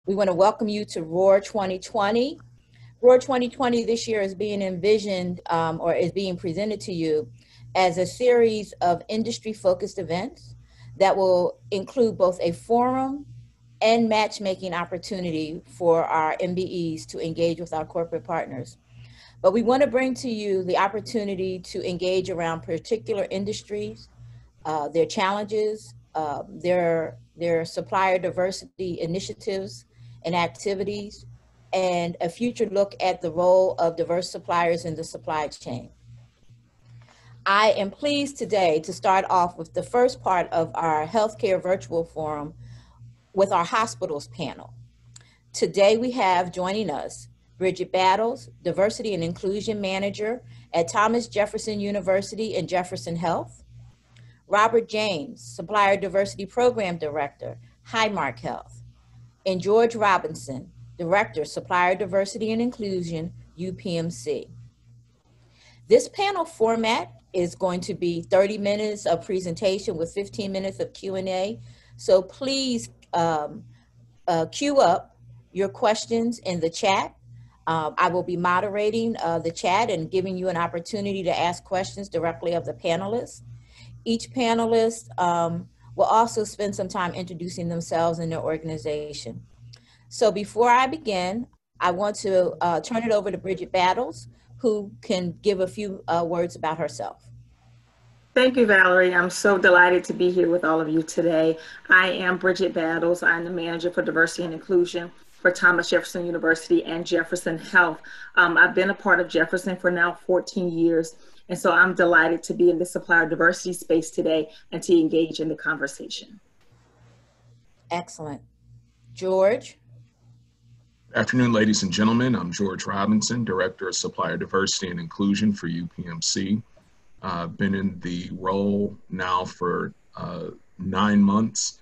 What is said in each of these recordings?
We want to welcome you to Roar 2020. Roar 2020 this year is being envisioned or is being presented to you as a series of industry-focused events that will include both a forum and matchmaking opportunity for our MBEs to engage with our corporate partners. But we want to bring to you the opportunity to engage around particular industries, their challenges, their supplier diversity initiatives and activities, and a future look at the role of diverse suppliers in the supply chain. I am pleased today to start off with the first part of our healthcare virtual forum with our hospitals panel. Today we have joining us Bridget Battles, Diversity and Inclusion Manager at Thomas Jefferson University and Jefferson Health; Robert James, Supplier Diversity Program Director, Highmark Health; and George Robinson, Director, Supplier Diversity and Inclusion, UPMC. This panel format is going to be 30 minutes of presentation with 15 minutes of Q&A. So please queue up your questions in the chat. I will be moderating the chat and giving you an opportunity to ask questions directly of the panelists. Each panelist will also spend some time introducing themselves and their organization. So before I begin, I want to turn it over to Bridget Battles, who can give a few words about herself. Thank you, Valerie. I'm so delighted to be here with all of you today. I am Bridget Battles. I'm the Manager for Diversity and Inclusion for Thomas Jefferson University and Jefferson Health. I've been a part of Jefferson for now 14 years, and so I'm delighted to be in the supplier diversity space today and to engage in the conversation. Excellent. George? Good afternoon, ladies and gentlemen. I'm George Robinson, Director of Supplier Diversity and Inclusion for UPMC. I've been in the role now for 9 months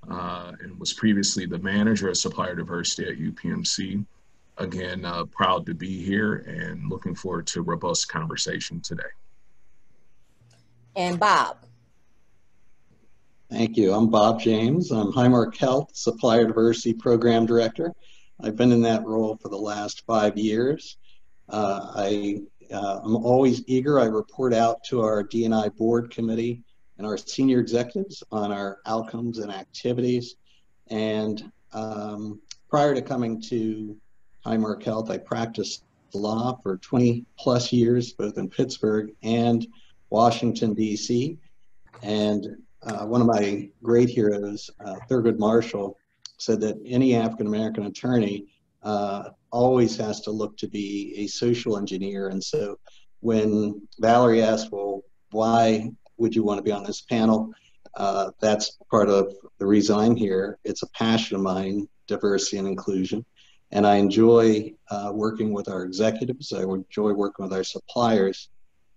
and was previously the Manager of Supplier Diversity at UPMC. Again, proud to be here and looking forward to a robust conversation today. And Bob. Thank you. I'm Bob James. I'm Highmark Health Supplier Diversity Program Director. I've been in that role for the last 5 years. I'm always eager. I report out to our D&I board committee and our senior executives on our outcomes and activities. And prior to coming to Highmark Health, I practiced law for 20 plus years, both in Pittsburgh and Washington, D.C. And one of my great heroes, Thurgood Marshall, said that any African-American attorney always has to look to be a social engineer. And so when Valerie asked, well, why would you want to be on this panel? That's part of the reason I'm here. It's a passion of mine, diversity and inclusion. And I enjoy working with our executives. I enjoy working with our suppliers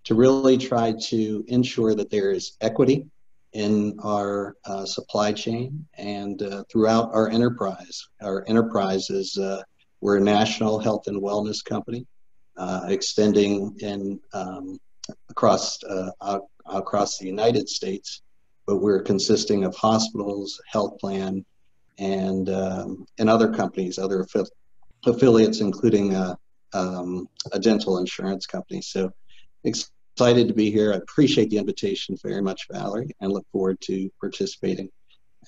to really try to ensure that there is equity in our supply chain and throughout our enterprise. Our enterprise is, we're a national health and wellness company, extending in across the United States, but we're consisting of hospitals, health plan, and other companies, other affiliates, including a dental insurance company. So excited to be here. I appreciate the invitation very much, Valerie, and look forward to participating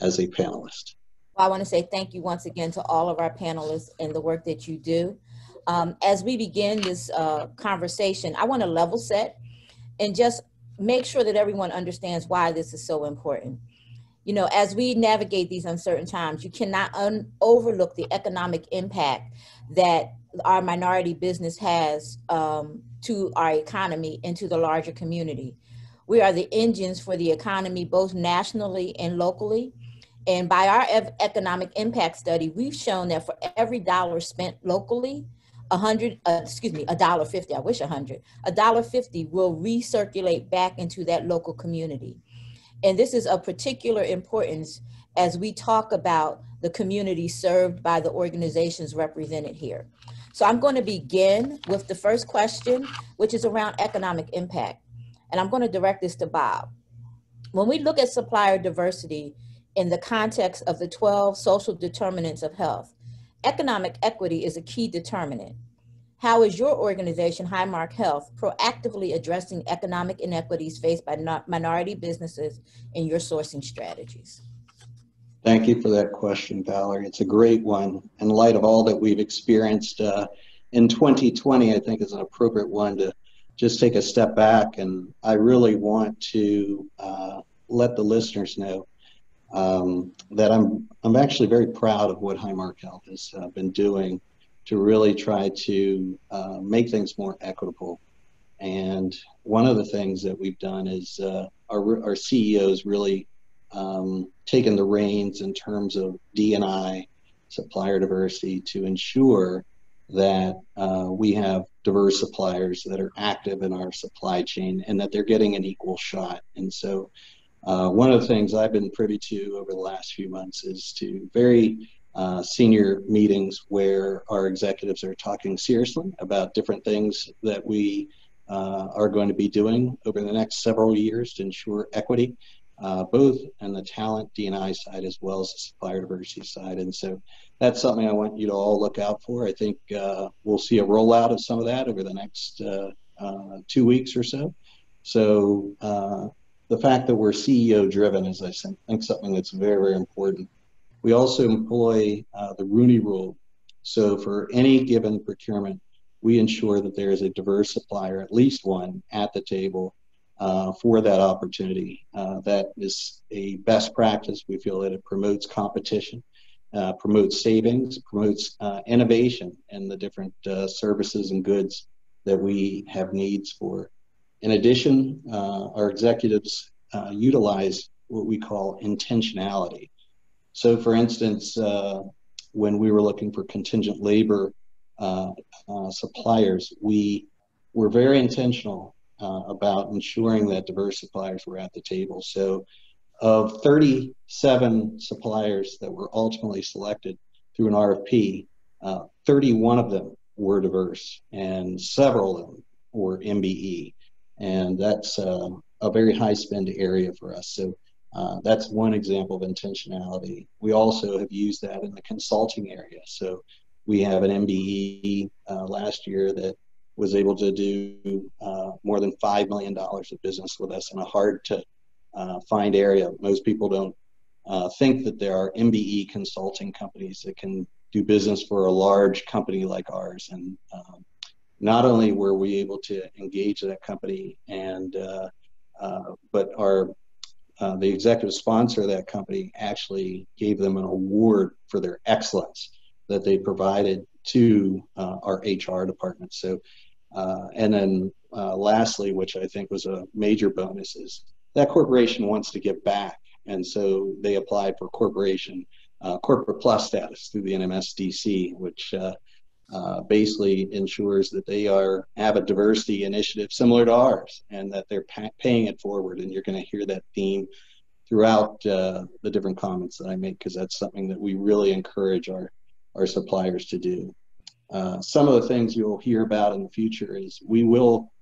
as a panelist. Well, I want to say thank you once again to all of our panelists and the work that you do. As we begin this conversation, I want to level set and just make sure that everyone understands why this is so important. You know, as we navigate these uncertain times, you cannot overlook the economic impact that our minority business has to our economy and to the larger community. We are the engines for the economy, both nationally and locally. And by our economic impact study, we've shown that for every dollar spent locally, $1.50, I wish 100, $1.50 will recirculate back into that local community. And this is of particular importance as we talk about the community served by the organizations represented here. So I'm going to begin with the first question, which is around economic impact. And I'm going to direct this to Bob. When we look at supplier diversity in the context of the 12 social determinants of health, Economic equity is a key determinant. How is your organization, Highmark Health, proactively addressing economic inequities faced by minority businesses in your sourcing strategies? Thank you for that question, Valarie. It's a great one. In light of all that we've experienced in 2020, I think is an appropriate one to just take a step back. And I really want to let the listeners know that I'm actually very proud of what Highmark Health has been doing to really try to make things more equitable. And one of the things that we've done is our CEOs really taken the reins in terms of D&I, supplier diversity, to ensure that we have diverse suppliers that are active in our supply chain and that they're getting an equal shot. And so one of the things I've been privy to over the last few months is to very senior meetings where our executives are talking seriously about different things that we are going to be doing over the next several years to ensure equity, both on the talent D&I side as well as the supplier diversity side. And so that's something I want you to all look out for. I think we'll see a rollout of some of that over the next 2 weeks or so. So the fact that we're CEO driven is, I think, something that's very, very important. We also employ the Rooney Rule. So for any given procurement, we ensure that there is a diverse supplier, at least one, at the table for that opportunity. That is a best practice. We feel that it promotes competition, promotes savings, promotes innovation in the different services and goods that we have needs for. In addition, our executives utilize what we call intentionality. So for instance, when we were looking for contingent labor suppliers, we were very intentional about ensuring that diverse suppliers were at the table. So of 37 suppliers that were ultimately selected through an RFP, 31 of them were diverse and several of them were MBE. And that's a very high spend area for us. So that's one example of intentionality. We also have used that in the consulting area. So we have an MBE last year that was able to do more than $5 million of business with us in a hard to find area. Most people don't think that there are MBE consulting companies that can do business for a large company like ours. And not only were we able to engage that company, and but the executive sponsor of that company actually gave them an award for their excellence that they provided to our HR department. So, and then lastly, which I think was a major bonus, is that corporation wants to give back. And so they applied for corporate plus status through the NMSDC, which basically ensures that they have a diversity initiative similar to ours and that they're paying it forward. And you're going to hear that theme throughout the different comments that I make, because that's something that we really encourage our suppliers to do. Some of the things you'll hear about in the future is we will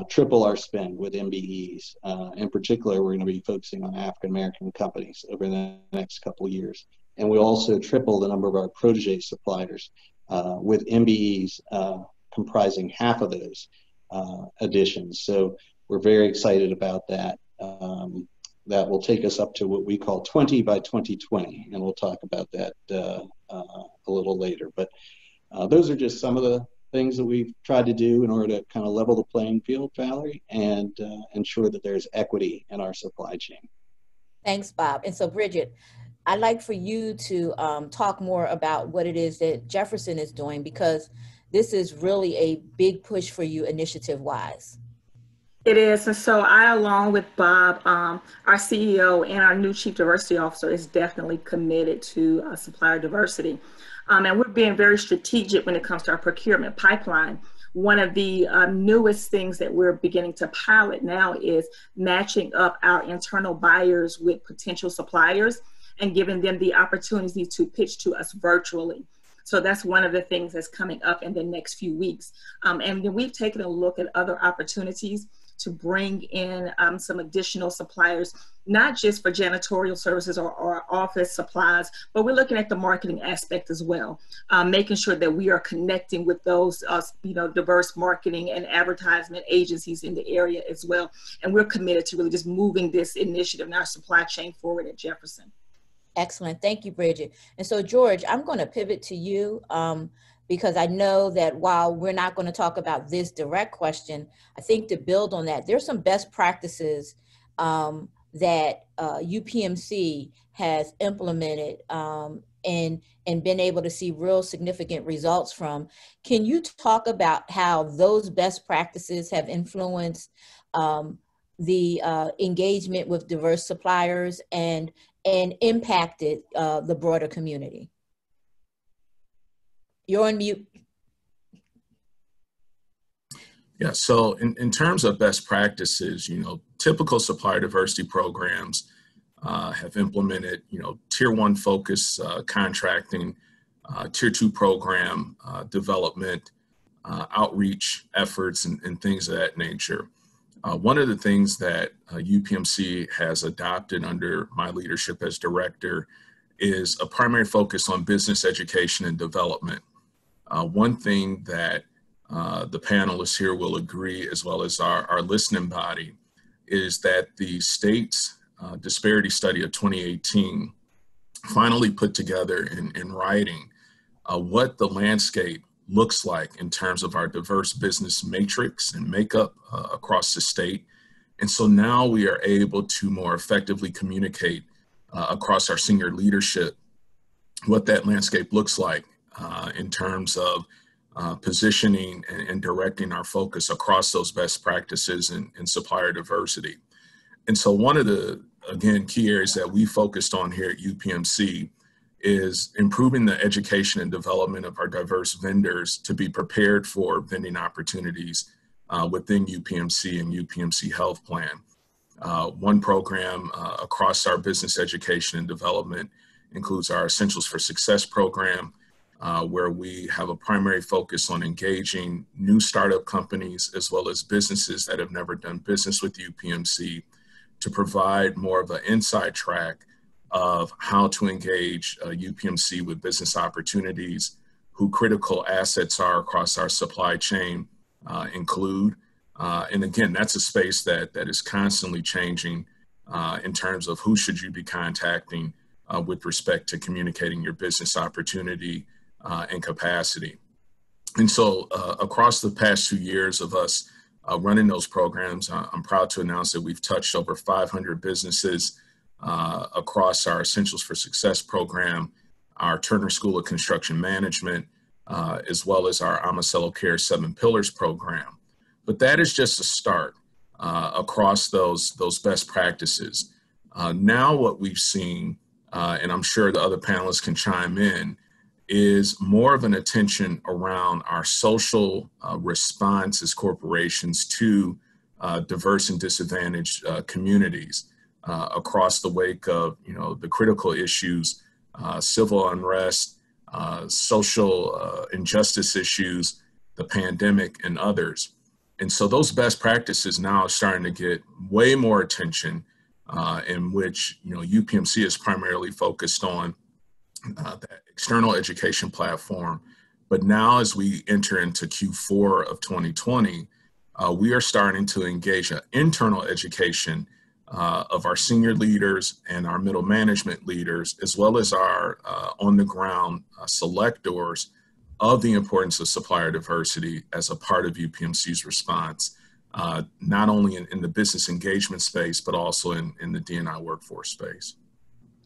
triple our spend with MBEs. In particular, we're going to be focusing on African-American companies over the next couple of years. And we'll also triple the number of our protege suppliers with MBEs comprising half of those additions. So we're very excited about that. That will take us up to what we call 20 by 2020, and we'll talk about that a little later. But those are just some of the things that we've tried to do in order to kind of level the playing field, Valarie, and ensure that there's equity in our supply chain. Thanks, Bob. And so, Bridget, I'd like for you to talk more about what it is that Jefferson is doing, because this is really a big push for you initiative-wise. It is. And so I, along with Bob, our CEO and our new Chief Diversity Officer, is definitely committed to supplier diversity. And we're being very strategic when it comes to our procurement pipeline. One of the newest things that we're beginning to pilot now is matching up our internal buyers with potential suppliers and giving them the opportunity to pitch to us virtually. So that's one of the things that's coming up in the next few weeks. And then we've taken a look at other opportunities. to bring in some additional suppliers, not just for janitorial services or office supplies, but we're looking at the marketing aspect as well, making sure that we are connecting with those diverse marketing and advertisement agencies in the area as well. And we're committed to really just moving this initiative and our supply chain forward at Jefferson. Excellent. Thank you, Bridget. And so, George, I'm going to pivot to you because I know that while we're not going to talk about this direct question, I think to build on that, there's some best practices that UPMC has implemented and been able to see real significant results from. Can you talk about how those best practices have influenced the engagement with diverse suppliers and impacted the broader community? You're on mute. Yeah, so in terms of best practices, typical supplier diversity programs have implemented, tier 1 focus contracting, tier 2 program development, outreach efforts, and things of that nature. One of the things that UPMC has adopted under my leadership as director is a primary focus on business education and development. One thing that the panelists here will agree, as well as our listening body, is that the state's disparity study of 2018 finally put together in writing what the landscape looks like in terms of our diverse business matrix and makeup across the state. And so now we are able to more effectively communicate across our senior leadership what that landscape looks like in terms of positioning and directing our focus across those best practices in supplier diversity. And so one of the, again, key areas that we focused on here at UPMC is improving the education and development of our diverse vendors to be prepared for vending opportunities within UPMC and UPMC Health Plan. One program across our business education and development includes our Essentials for Success program, where we have a primary focus on engaging new startup companies as well as businesses that have never done business with UPMC to provide more of an inside track of how to engage UPMC with business opportunities, who critical assets are across our supply chain include. And again, that's a space that is constantly changing in terms of who should you be contacting with respect to communicating your business opportunity and capacity. And so across the past 2 years of us running those programs, I'm proud to announce that we've touched over 500 businesses across our Essentials for Success program, our Turner School of Construction Management, as well as our Amacello Care 7 Pillars program. But that is just a start across those best practices. Now what we've seen, and I'm sure the other panelists can chime in, is more of an attention around our social response as corporations to diverse and disadvantaged communities across the wake of the critical issues, civil unrest, social injustice issues, the pandemic, and others. And so those best practices now are starting to get way more attention, in which UPMC is primarily focused on that external education platform. But now as we enter into Q4 of 2020, we are starting to engage in internal education of our senior leaders and our middle management leaders, as well as our on-the-ground selectors, of the importance of supplier diversity as a part of UPMC's response, not only in the business engagement space, but also in the D&I workforce space.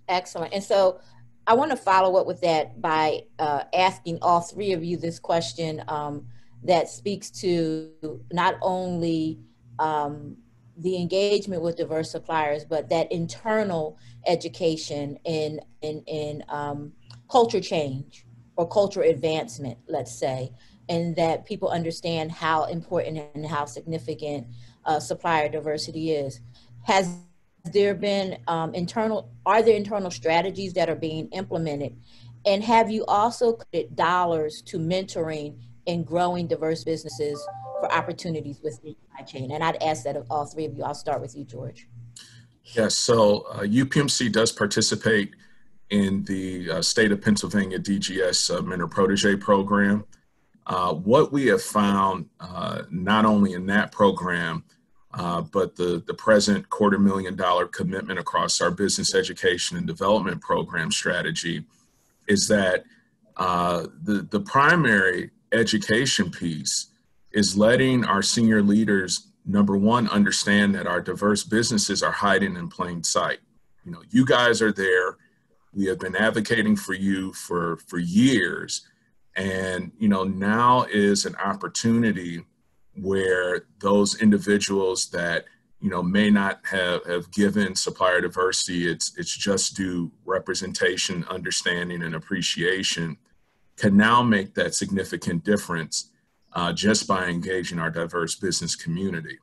Excellent. And so I want to follow up with that by asking all three of you this question that speaks to not only the engagement with diverse suppliers, but that internal education in culture change or culture advancement, let's say, and that people understand how important and how significant supplier diversity is. Has there been are there internal strategies that are being implemented? And have you also committed dollars to mentoring and growing diverse businesses for for opportunities with the supply chain? And I'd ask that of all three of you. I'll start with you, George. Yes, so UPMC does participate in the state of Pennsylvania DGS Mentor Protege program. What we have found, not only in that program, but the present $250,000 commitment across our business education and development program strategy, is that the primary education piece is letting our senior leaders, number one, understand that our diverse businesses are hiding in plain sight. You know, you guys are there. We have been advocating for you for years. And, you know, now is an opportunity where those individuals that, you know, may not have given supplier diversity its just due representation, understanding, and appreciation, can now make that significant difference just by engaging our diverse business community.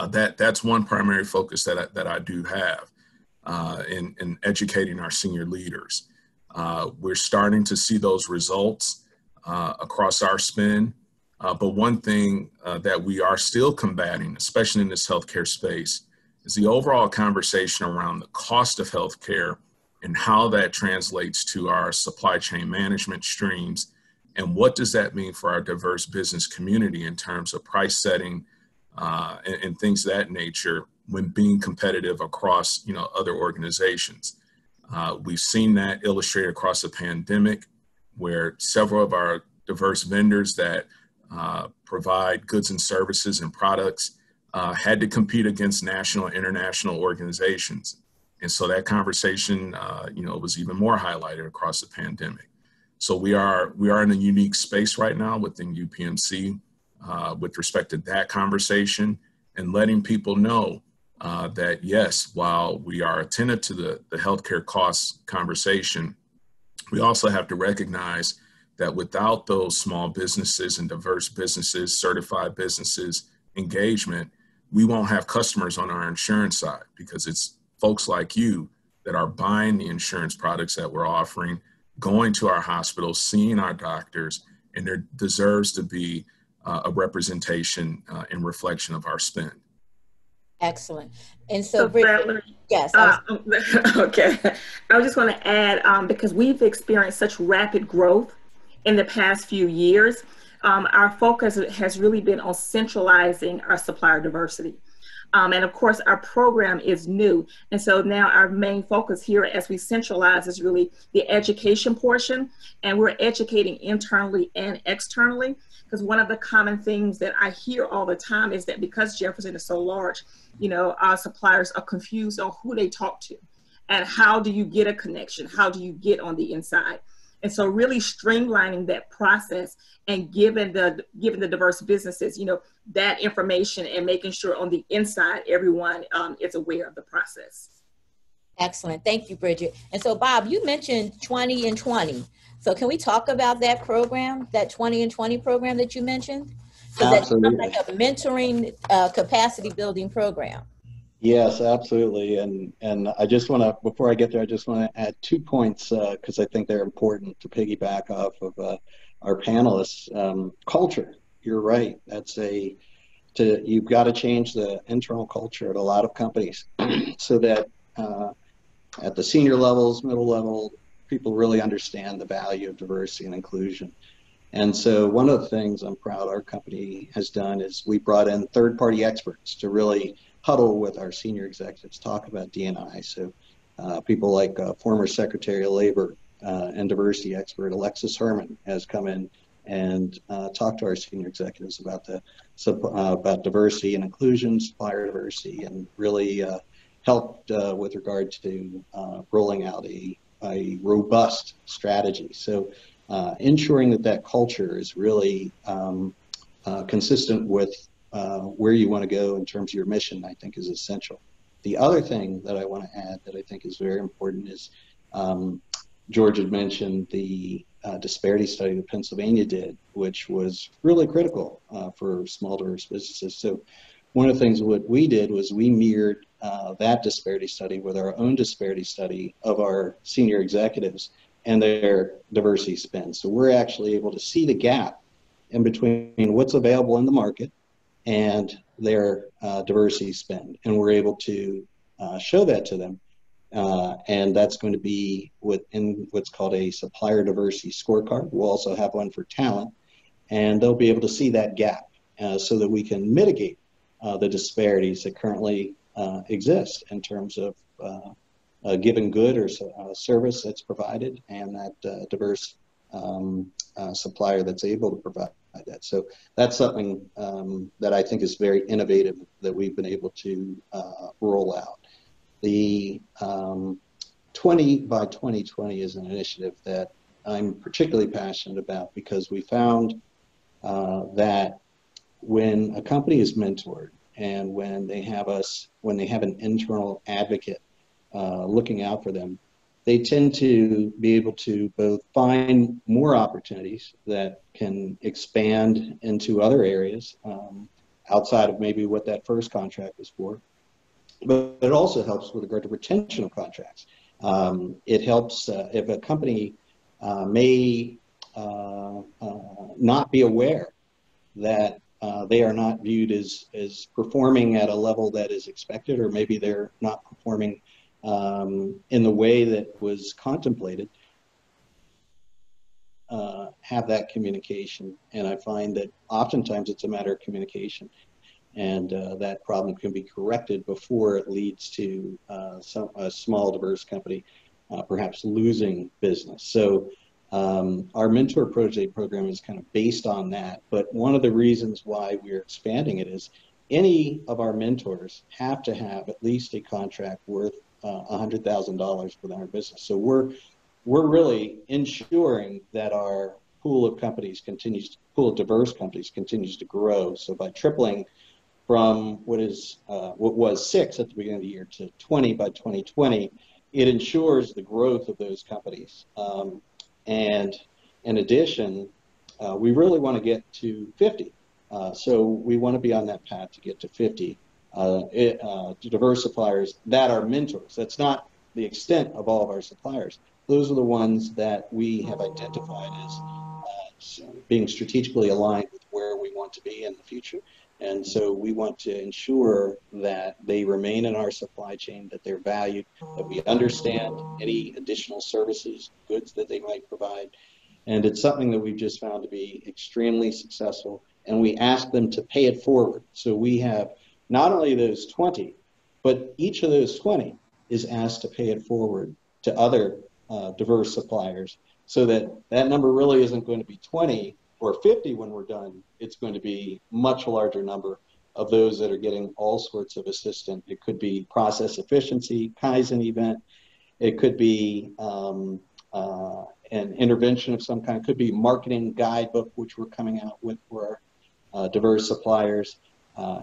That's one primary focus that I do have in educating our senior leaders. We're starting to see those results across our spend. But one thing that we are still combating, especially in this healthcare space, is the overall conversation around the cost of healthcare and how that translates to our supply chain management streams. And what does that mean for our diverse business community in terms of price setting and things of that nature when being competitive across, you know, other organizations. We've seen that illustrated across the pandemic, where several of our diverse vendors that provide goods and services and products had to compete against national and international organizations. And so that conversation, you know, was even more highlighted across the pandemic. So we are in a unique space right now within UPMC with respect to that conversation, and letting people know that yes, while we are attentive to the healthcare costs conversation, we also have to recognize that without those small businesses and diverse businesses, certified businesses engagement, we won't have customers on our insurance side, because it's folks like you that are buying the insurance products that we're offering, going to our hospitals, seeing our doctors, and there deserves to be a representation and reflection of our spend. Excellent. And so Bridget, yes. Okay. I just want to add, because we've experienced such rapid growth in the past few years, our focus has really been on centralizing our supplier diversity. And of course, our program is new. And so now our main focus here as we centralize is really the education portion. And we're educating internally and externally, because one of the common things that I hear all the time is that because Jefferson is so large, you know, our suppliers are confused on who they talk to and how do you get a connection? How do you get on the inside? And so really streamlining that process and giving the diverse businesses, you know, that information and making sure on the inside, everyone is aware of the process. Excellent. Thank you, Bridget. And so Bob, you mentioned 20 and 20. So can we talk about that program, that 20 and 20 program that you mentioned? So Absolutely. that's like a mentoring capacity building program. Yes, absolutely. And I just want to, before I get there, I just want to add 2 points because I think they're important to piggyback off of our panelists. Culture, you're right. You've got to change the internal culture at a lot of companies so that at the senior levels, middle level, people really understand the value of diversity and inclusion. And so one of the things I'm proud our company has done is we brought in third-party experts to really huddle with our senior executives, talk about D&I. So people like former Secretary of Labor and diversity expert Alexis Herman has come in and talked to our senior executives about about diversity and inclusion, supplier diversity, and really helped with regard to rolling out a robust strategy. So ensuring that culture is really consistent with where you want to go in terms of your mission, I think is essential. The other thing that I want to add that I think is very important is George had mentioned the disparity study that Pennsylvania did, which was really critical for small diverse businesses. So one of the things what we did was we mirrored that disparity study with our own disparity study of our senior executives and their diversity spend. So we're actually able to see the gap in between what's available in the market and their diversity spend. And we're able to show that to them. And that's going to be within what's called a supplier diversity scorecard. We'll also have one for talent, and they'll be able to see that gap so that we can mitigate the disparities that currently exist in terms of a given good or service that's provided and that diverse supplier that's able to provide that. So that's something that I think is very innovative that we've been able to roll out. The 20 by 2020 is an initiative that I'm particularly passionate about because we found that when a company is mentored and when they have an internal advocate looking out for them, they tend to be able to both find more opportunities that can expand into other areas outside of maybe what that first contract was for. But it also helps with regard to retention of contracts. It helps if a company may not be aware that they are not viewed as performing at a level that is expected, or maybe they're not performing in the way that was contemplated, have that communication. And I find that oftentimes it's a matter of communication, and that problem can be corrected before it leads to a small diverse company perhaps losing business. So our mentor project program is kind of based on that, but one of the reasons why we're expanding it is any of our mentors have to have at least a contract worth $100,000 within our business. So we're really ensuring that our pool of diverse companies continues to grow. So by tripling from what was 6 at the beginning of the year to 20 by 2020, it ensures the growth of those companies. And in addition, we really want to get to 50. So we want to be on that path to get to 50 diverse suppliers that are mentors. That's not the extent of all of our suppliers. Those are the ones that we have identified as being strategically aligned with where we want to be in the future. And so we want to ensure that they remain in our supply chain, that they're valued, that we understand any additional services, goods that they might provide. And it's something that we've just found to be extremely successful. And we ask them to pay it forward. So we have not only those 20, but each of those 20 is asked to pay it forward to other diverse suppliers, so that that number really isn't going to be 20 or 50 when we're done. It's going to be much larger number of those that are getting all sorts of assistance. It could be process efficiency, Kaizen event. It could be an intervention of some kind. It could be marketing guidebook, which we're coming out with for our diverse suppliers,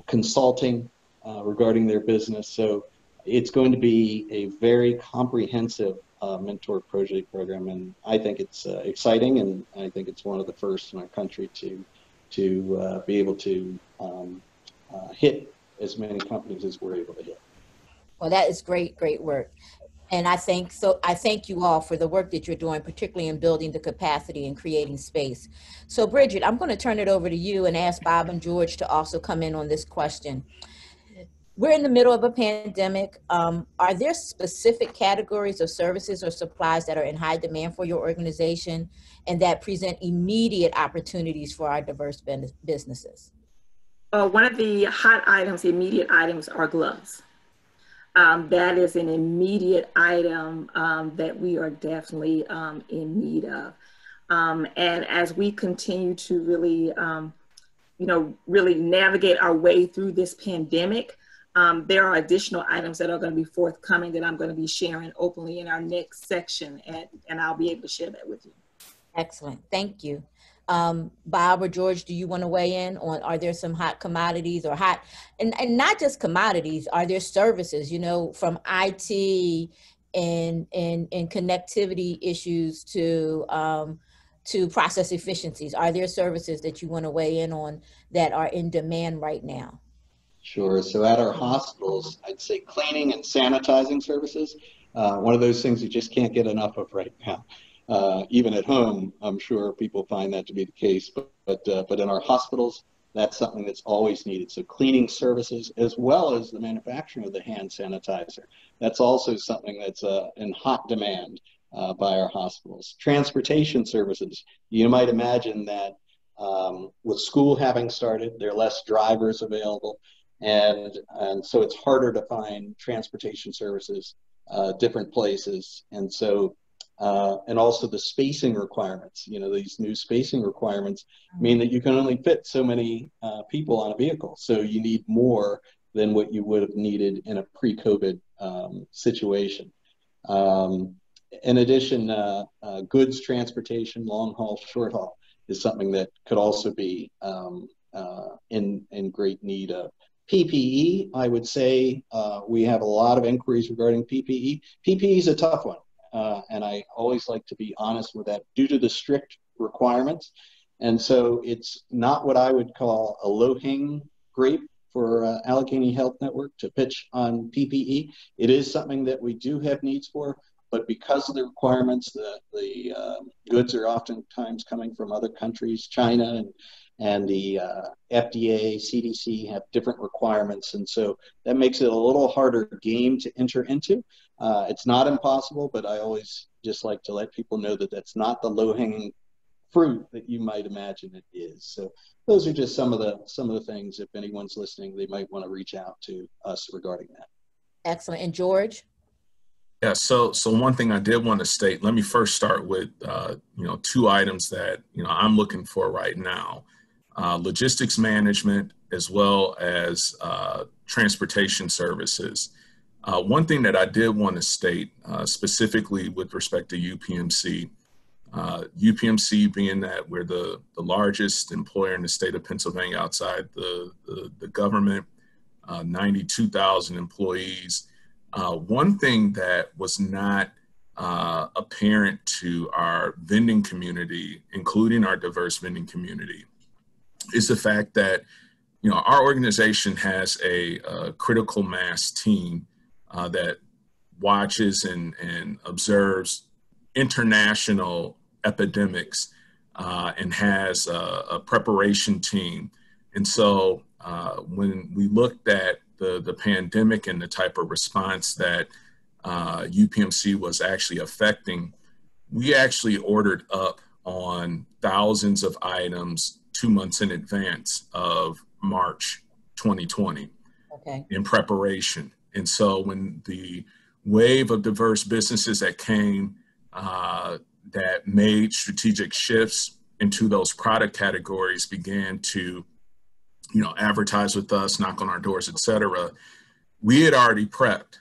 consulting regarding their business. So it's going to be a very comprehensive mentor project program, and I think it's exciting, and I think it's one of the first in our country to be able to hit as many companies as we're able to hit. Well, that is great work. And I thank you all for the work that you're doing, particularly in building the capacity and creating space. So Bridget, I'm going to turn it over to you and ask Bob and George to also come in on this question. We're in the middle of a pandemic. Are there specific categories of services or supplies that are in high demand for your organization and that present immediate opportunities for our diverse businesses? One of the hot items, immediate items, are gloves. That is an immediate item that we are definitely in need of. And as we continue to really, really navigate our way through this pandemic, there are additional items that are going to be forthcoming that I'm going to be sharing openly in our next section, and I'll be able to share that with you. Excellent. Thank you. Bob or George, do you want to weigh in on, are there some hot commodities or and not just commodities, are there services, from IT and connectivity issues to process efficiencies? Are there services that you want to weigh in on that are in demand right now? Sure. So at our hospitals, I'd say cleaning and sanitizing services, one of those things you just can't get enough of right now. Even at home, I'm sure people find that to be the case, but in our hospitals, that's something that's always needed. So cleaning services, as well as the manufacturing of the hand sanitizer, that's also something that's in hot demand by our hospitals. Transportation services, you might imagine that with school having started, there are less drivers available, and so it's harder to find transportation services different places, and also the spacing requirements. These new spacing requirements mean that you can only fit so many people on a vehicle, so you need more than what you would have needed in a pre-COVID situation. In addition, goods transportation, long haul, short haul, is something that could also be in great need of. PPE, I would say we have a lot of inquiries regarding PPE. PPE is a tough one, and I always like to be honest with that due to the strict requirements. And so it's not what I would call a low-hanging grape for Allegheny Health Network to pitch on PPE. It is something that we do have needs for, but because of the requirements, the goods are oftentimes coming from other countries, China, and the FDA, CDC have different requirements. And so that makes it a little harder game to enter into. It's not impossible, but I always just like to let people know that that's not the low-hanging fruit that you might imagine it is. So those are just some of the things. If anyone's listening, they might want to reach out to us regarding that. Excellent. And George? Yeah, so one thing I did want to state, let me first start with, two items that, I'm looking for right now. Logistics management, as well as transportation services. One thing that I did want to state, specifically with respect to UPMC, UPMC being that we're the largest employer in the state of Pennsylvania outside the government, 92,000 employees. One thing that was not apparent to our vending community, including our diverse vending community, is the fact that our organization has a critical mass team that watches and observes international epidemics and has a preparation team. And so when we looked at the pandemic and the type of response that UPMC was actually affecting, we actually ordered up on thousands of items 2 months in advance of March 2020 in preparation. And so when the wave of diverse businesses that came that made strategic shifts into those product categories began to advertise with us, knock on our doors, et cetera, we had already prepped.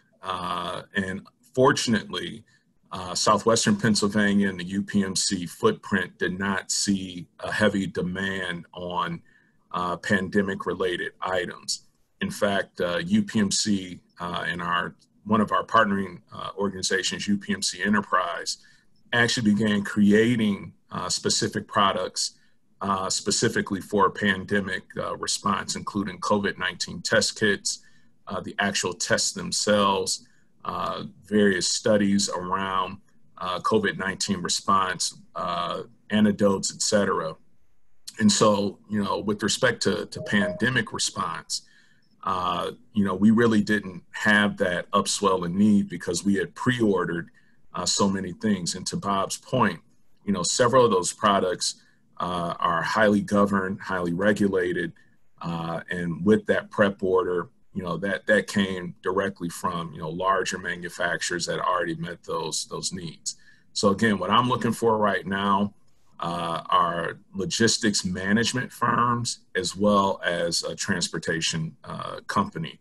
And fortunately, Southwestern Pennsylvania and the UPMC footprint did not see a heavy demand on pandemic-related items. In fact, UPMC and one of our partnering organizations, UPMC Enterprise, actually began creating specific products specifically for pandemic response, including COVID-19 test kits, the actual tests themselves, various studies around COVID-19 response, antidotes, et cetera. And so, with respect to pandemic response, we really didn't have that upswell in need because we had pre-ordered so many things. And to Bob's point, several of those products are highly governed, highly regulated, and with that prep order, that came directly from larger manufacturers that already met those needs. So again, what I'm looking for right now are logistics management firms as well as a transportation company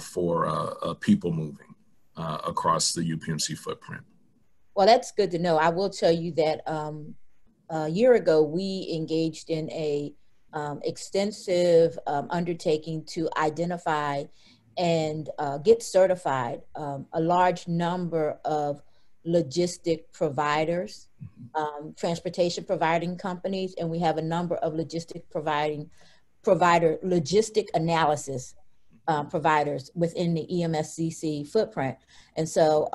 for people moving across the UPMC footprint. Well, that's good to know. I will tell you that a year ago, we engaged in a extensive undertaking to identify and get certified a large number of logistic providers, transportation providing companies, and we have a number of logistic analysis providers within the EMSCC footprint. And so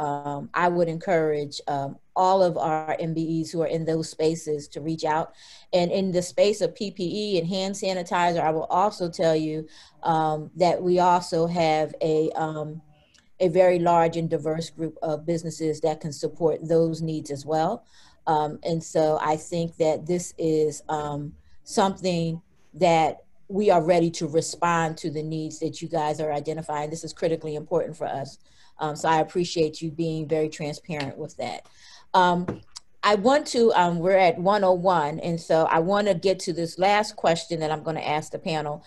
I would encourage all of our MBEs who are in those spaces to reach out. And in the space of PPE and hand sanitizer, I will also tell you that we also have a very large and diverse group of businesses that can support those needs as well. And so I think that this is something that we are ready to respond to the needs that you guys are identifying. This is critically important for us. So I appreciate you being very transparent with that. I want to, we're at 1:01, and so I want to get to this last question that I'm going to ask the panel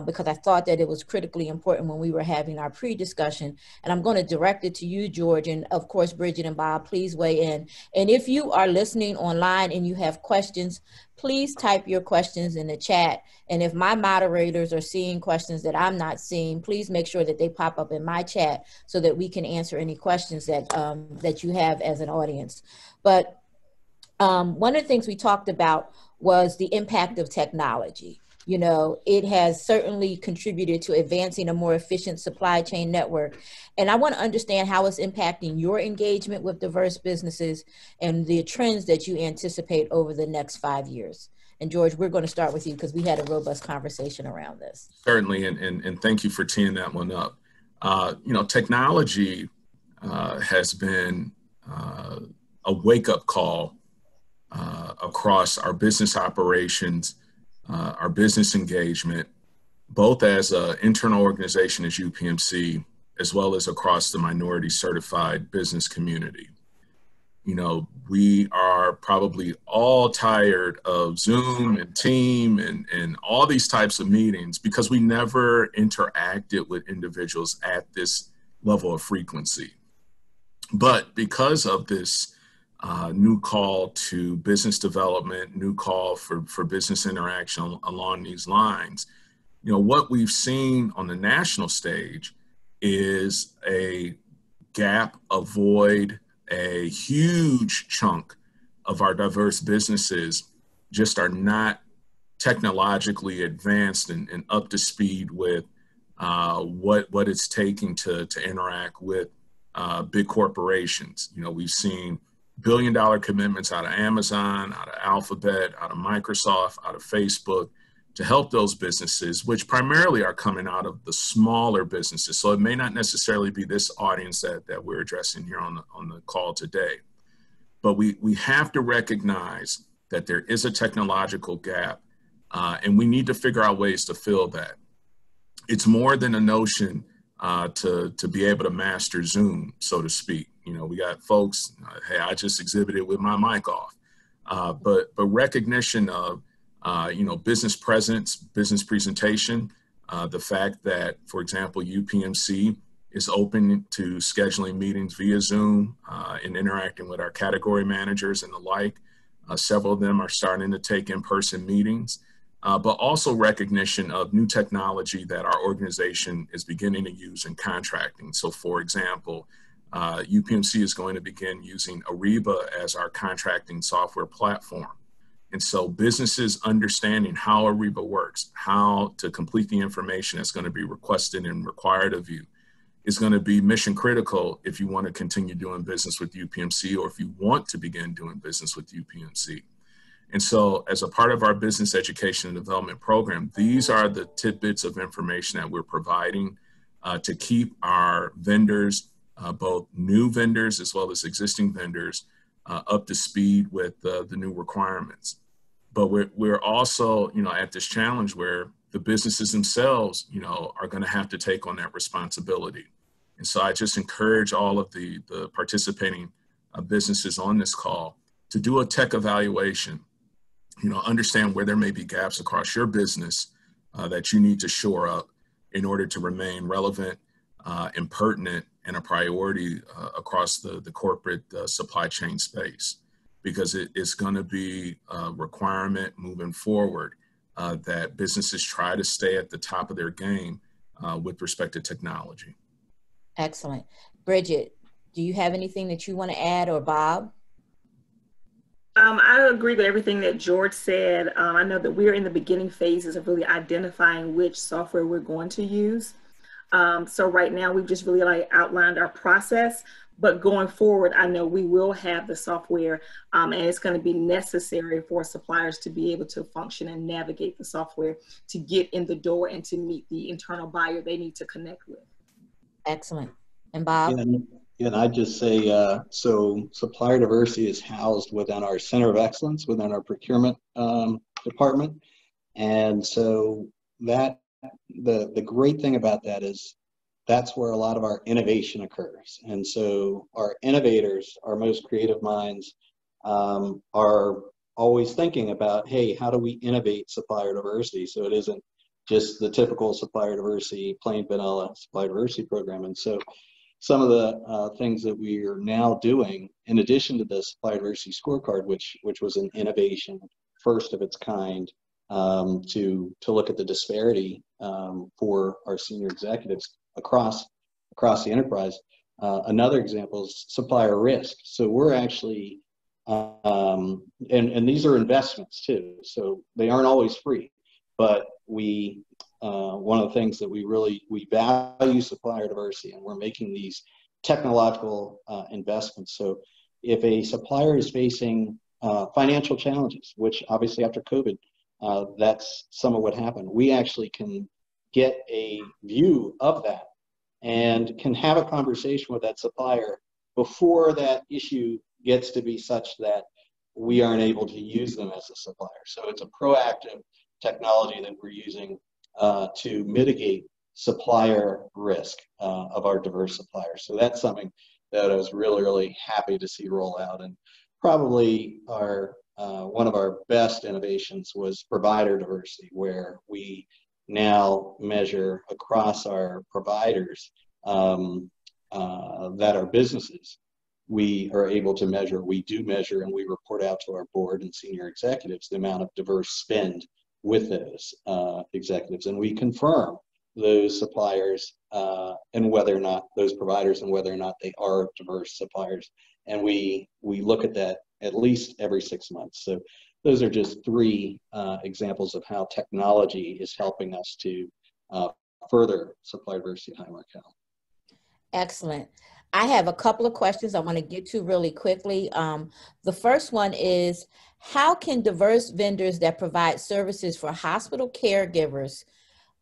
because I thought that it was critically important when we were having our pre-discussion. And I'm going to direct it to you, George, and of course, Bridget and Bob, please weigh in. And if you are listening online and you have questions, please type your questions in the chat. And if my moderators are seeing questions that I'm not seeing, please make sure that they pop up in my chat so that we can answer any questions that, that you have as an audience. But one of the things we talked about was the impact of technology. You know, it has certainly contributed to advancing a more efficient supply chain network. And I want to understand how it's impacting your engagement with diverse businesses and the trends that you anticipate over the next 5 years. And George, we're going to start with you because we had a robust conversation around this. Certainly, and thank you for teeing that one up. You know, technology has been a wake-up call across our business operations, our business engagement, both as an internal organization as UPMC, as well as across the minority certified business community. You know, we are probably all tired of Zoom and Team and all these types of meetings because we never interacted with individuals at this level of frequency. But because of this new call to business development, new call for business interaction along these lines, you know, what we've seen on the national stage is a gap, a void, a huge chunk of our diverse businesses just are not technologically advanced and up to speed with what it's taking to interact with big corporations. You know, we've seen billion-dollar commitments out of Amazon, out of Alphabet, out of Microsoft, out of Facebook to help those businesses, which primarily are coming out of the smaller businesses. So it may not necessarily be this audience that we're addressing here on the call today. But we have to recognize that there is a technological gap and we need to figure out ways to fill that. It's more than a notion to be able to master Zoom, so to speak. You know, we got folks, hey, I just exhibited with my mic off. But recognition of, you know, business presence, business presentation, the fact that, for example, UPMC is open to scheduling meetings via Zoom and interacting with our category managers and the like. Several of them are starting to take in-person meetings. But also recognition of new technology that our organization is beginning to use in contracting. So for example, UPMC is going to begin using Ariba as our contracting software platform. And so businesses understanding how Ariba works, how to complete the information that's going to be requested and required of you is going to be mission critical if you want to continue doing business with UPMC or if you want to begin doing business with UPMC. And so as a part of our business education and development program, these are the tidbits of information that we're providing to keep our vendors, both new vendors as well as existing vendors, up to speed with the new requirements. But we're also, you know, at this challenge where the businesses themselves, you know, are going to have to take on that responsibility. And so I just encourage all of the participating businesses on this call to do a tech evaluation. You know, understand where there may be gaps across your business that you need to shore up in order to remain relevant and pertinent and a priority across the corporate supply chain space, because it's going to be a requirement moving forward that businesses try to stay at the top of their game with respect to technology. Excellent. Bridget, do you have anything that you want to add, or Bob? I agree with everything that George said. I know that we're in the beginning phases of really identifying which software we're going to use. So right now we've just really like outlined our process, but going forward, I know we will have the software, and it's going to be necessary for suppliers to be able to function and navigate the software to get in the door and to meet the internal buyer they need to connect with. Excellent. And Bob? And I'd just say, so supplier diversity is housed within our center of excellence, within our procurement department. And so that the great thing about that is that's where a lot of our innovation occurs. And so our innovators, our most creative minds, are always thinking about, hey, how do we innovate supplier diversity so it isn't just the typical supplier diversity, plain vanilla supplier diversity program. And so some of the things that we are now doing, in addition to the supplier diversity scorecard, which was an innovation, first of its kind, to look at the disparity for our senior executives across the enterprise. Another example is supplier risk. So we're actually, and these are investments too, so they aren't always free, but we, one of the things that we value supplier diversity, and we're making these technological investments. So if a supplier is facing financial challenges, which obviously after COVID, that's some of what happened, we actually can get a view of that and can have a conversation with that supplier before that issue gets to be such that we aren't able to use them as a supplier. So it's a proactive technology that we're using to mitigate supplier risk of our diverse suppliers. So that's something that I was really, really happy to see roll out. And probably our one of our best innovations was provider diversity, where we now measure across our providers that are businesses. We are able to measure, we do measure, and we report out to our board and senior executives the amount of diverse spend with those executives. And we confirm those suppliers and whether or not those providers and whether or not they are diverse suppliers. And we look at that at least every 6 months. So those are just three examples of how technology is helping us to further supplier diversity at Highmark Health. Excellent. I have a couple of questions I want to get to really quickly. The first one is, how can diverse vendors that provide services for hospital caregivers,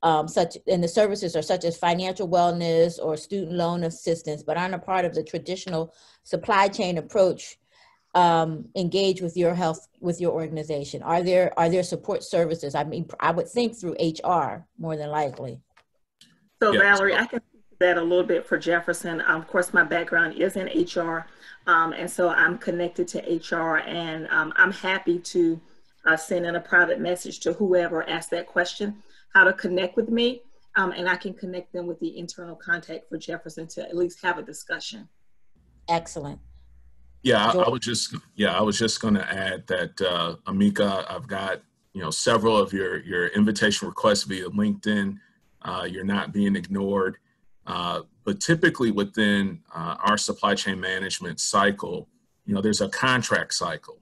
and the services are such as financial wellness or student loan assistance, but aren't a part of the traditional supply chain approach, engage with your organization? Are there support services? I mean, I would think through HR more than likely. So yeah. Valarie, I can speak to that a little bit for Jefferson. Of course, my background is in HR, and so I'm connected to HR, and I'm happy to send in a private message to whoever asked that question, how to connect with me, and I can connect them with the internal contact for Jefferson to at least have a discussion. Excellent. Yeah, I was just going to add that, Amika, I've got several of your invitation requests via LinkedIn. You're not being ignored, but typically within our supply chain management cycle, there's a contract cycle.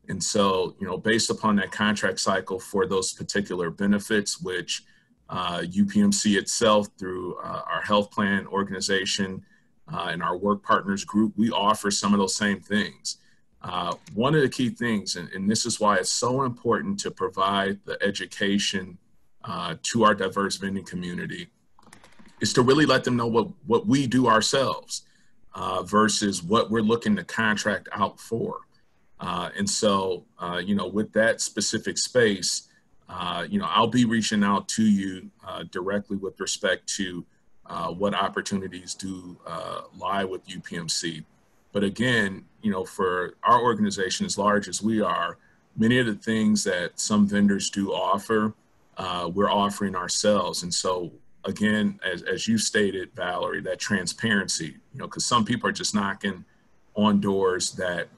And so, based upon that contract cycle for those particular benefits, which UPMC itself through our health plan organization and our work partners group, we offer some of those same things. One of the key things, and this is why it's so important to provide the education to our diverse vending community, is to really let them know what we do ourselves versus what we're looking to contract out for. And so, with that specific space, I'll be reaching out to you directly with respect to what opportunities do lie with UPMC. But again, for our organization, as large as we are, many of the things that some vendors do offer, we're offering ourselves. And so again, as you stated, Valarie, that transparency, because some people are just knocking on doors that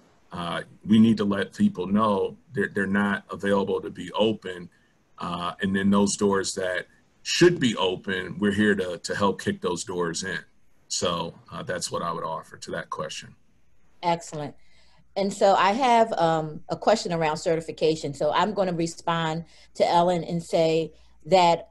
we need to let people know they're not available to be open. And then those doors that should be open, we're here to help kick those doors in. So that's what I would offer to that question. Excellent. And so I have a question around certification. So I'm going to respond to Ellen and say that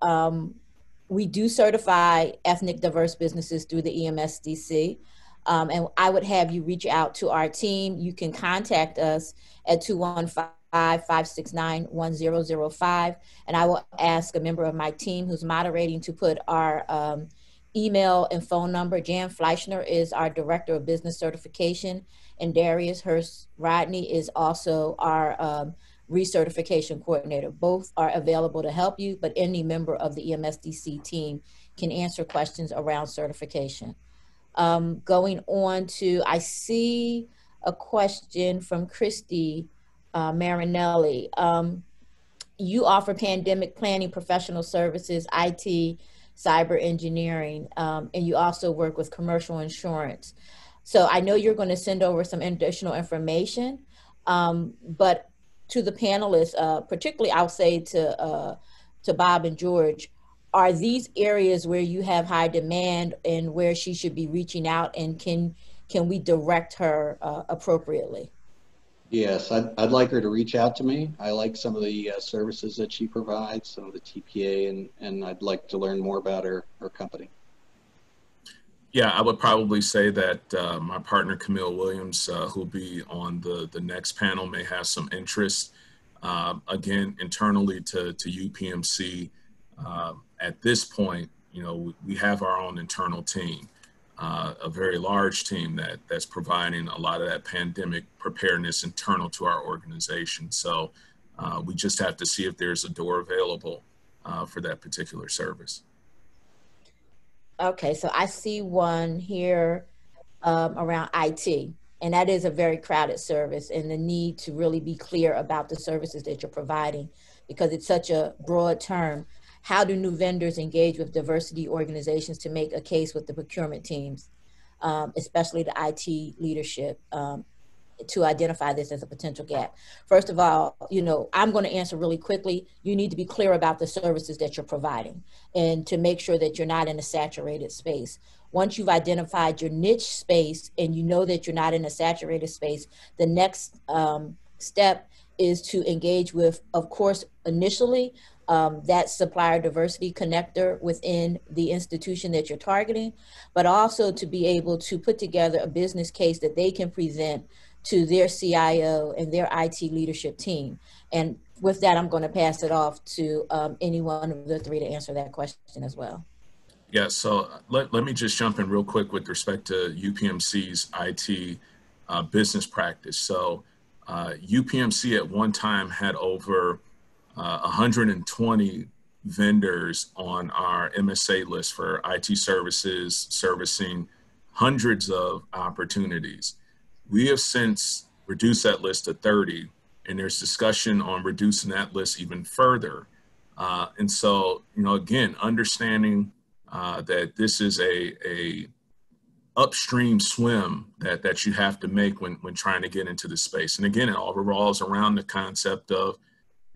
We do certify ethnic diverse businesses through the EMSDC. And I would have you reach out to our team. You can contact us at 215-569-1005. And I will ask a member of my team who's moderating to put our email and phone number. Jan Fleischner is our Director of Business Certification, and Darius Hurst Rodney is also our recertification coordinator. Both are available to help you, but any member of the EMSDC team can answer questions around certification. Going on to, I see a question from Christy Marinelli. You offer pandemic planning, professional services, IT, cyber engineering, and you also work with commercial insurance. So I know you're going to send over some additional information, but to the panelists, particularly I'll say to Bob and George, are these areas where you have high demand and where she should be reaching out, and can we direct her appropriately? Yes, I'd like her to reach out to me. I like some of the services that she provides, some of the TPA, and I'd like to learn more about her company. Yeah, I would probably say that my partner, Camel Wiliams, who'll be on the next panel, may have some interest. Again, internally to UPMC, at this point, you know, we have our own internal team, a very large team that's providing a lot of that pandemic preparedness internal to our organization. So we just have to see if there's a door available for that particular service. Okay, so I see one here around IT, and that is a very crowded service, and the need to really be clear about the services that you're providing, because it's such a broad term. How do new vendors engage with diversity organizations to make a case with the procurement teams, especially the IT leadership, to identify this as a potential gap? First of all, you know, I'm going to answer really quickly. You need to be clear about the services that you're providing and to make sure that you're not in a saturated space. Once you've identified your niche space and you know that you're not in a saturated space, the next step is to engage with, of course, initially, that supplier diversity connector within the institution that you're targeting, but also to be able to put together a business case that they can present to their CIO and their IT leadership team. And with that, I'm going to pass it off to any one of the three to answer that question as well. Yeah, so let me just jump in real quick with respect to UPMC's IT business practice. So UPMC at one time had over 120 vendors on our MSA list for IT services, servicing hundreds of opportunities. We have since reduced that list to 30, and there's discussion on reducing that list even further. And so, you know, again, understanding that this is a upstream swim that you have to make when trying to get into the space. And again, it all revolves around the concept of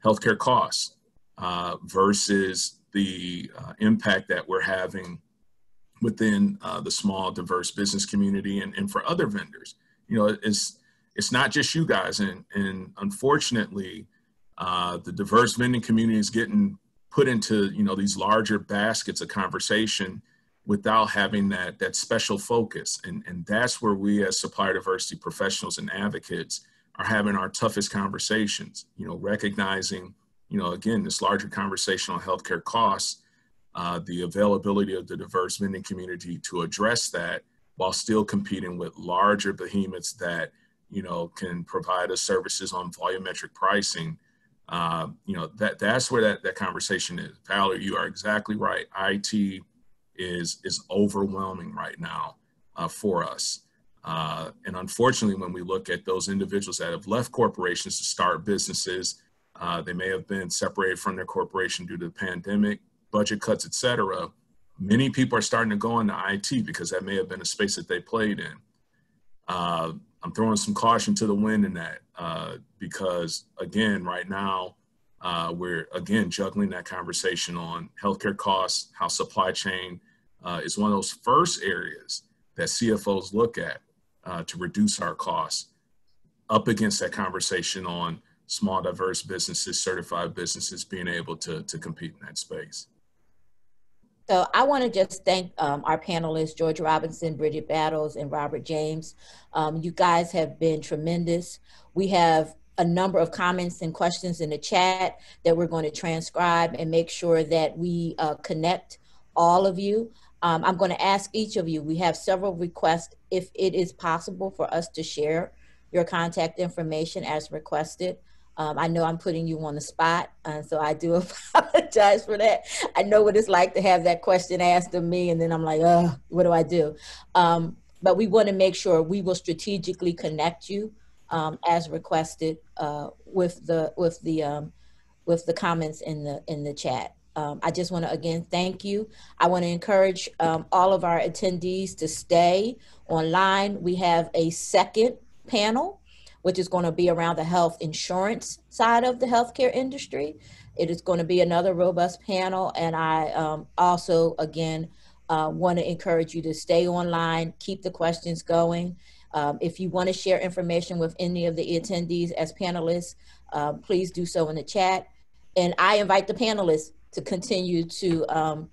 healthcare costs versus the impact that we're having within the small, diverse business community and for other vendors. You know, it's not just you guys, and unfortunately, the diverse vending community is getting put into, you know, these larger baskets of conversation without having that special focus, and that's where we as supplier diversity professionals and advocates are having our toughest conversations. You know, recognizing, you know, again, this larger conversation on healthcare costs, the availability of the diverse vending community to address that, while still competing with larger behemoths that, you know, can provide us services on volumetric pricing. You know, that's where that conversation is. Valarie, you are exactly right. IT is overwhelming right now for us. And unfortunately, when we look at those individuals that have left corporations to start businesses, they may have been separated from their corporation due to the pandemic, budget cuts, et cetera. Many people are starting to go into IT because that may have been a space that they played in. I'm throwing some caution to the wind in that because, again, right now, we're, again, juggling that conversation on healthcare costs, how supply chain is one of those first areas that CFOs look at to reduce our costs, up against that conversation on small, diverse businesses, certified businesses being able to compete in that space. So I want to just thank our panelists, George Robinson, Bridget Battles, and Robert James. You guys have been tremendous. We have a number of comments and questions in the chat that we're going to transcribe and make sure that we connect all of you. I'm going to ask each of you, we have several requests, if it is possible for us to share your contact information as requested. I know I'm putting you on the spot, so I do apologize for that. I know what it's like to have that question asked of me, and then I'm like, oh, what do I do? But we want to make sure we will strategically connect you as requested with the comments in the chat. I just want to again thank you. I want to encourage all of our attendees to stay online. We have a second panel, which is going to be around the health insurance side of the healthcare industry. It is going to be another robust panel. And I also, again, want to encourage you to stay online, keep the questions going. If you want to share information with any of the attendees as panelists, please do so in the chat. And I invite the panelists to continue to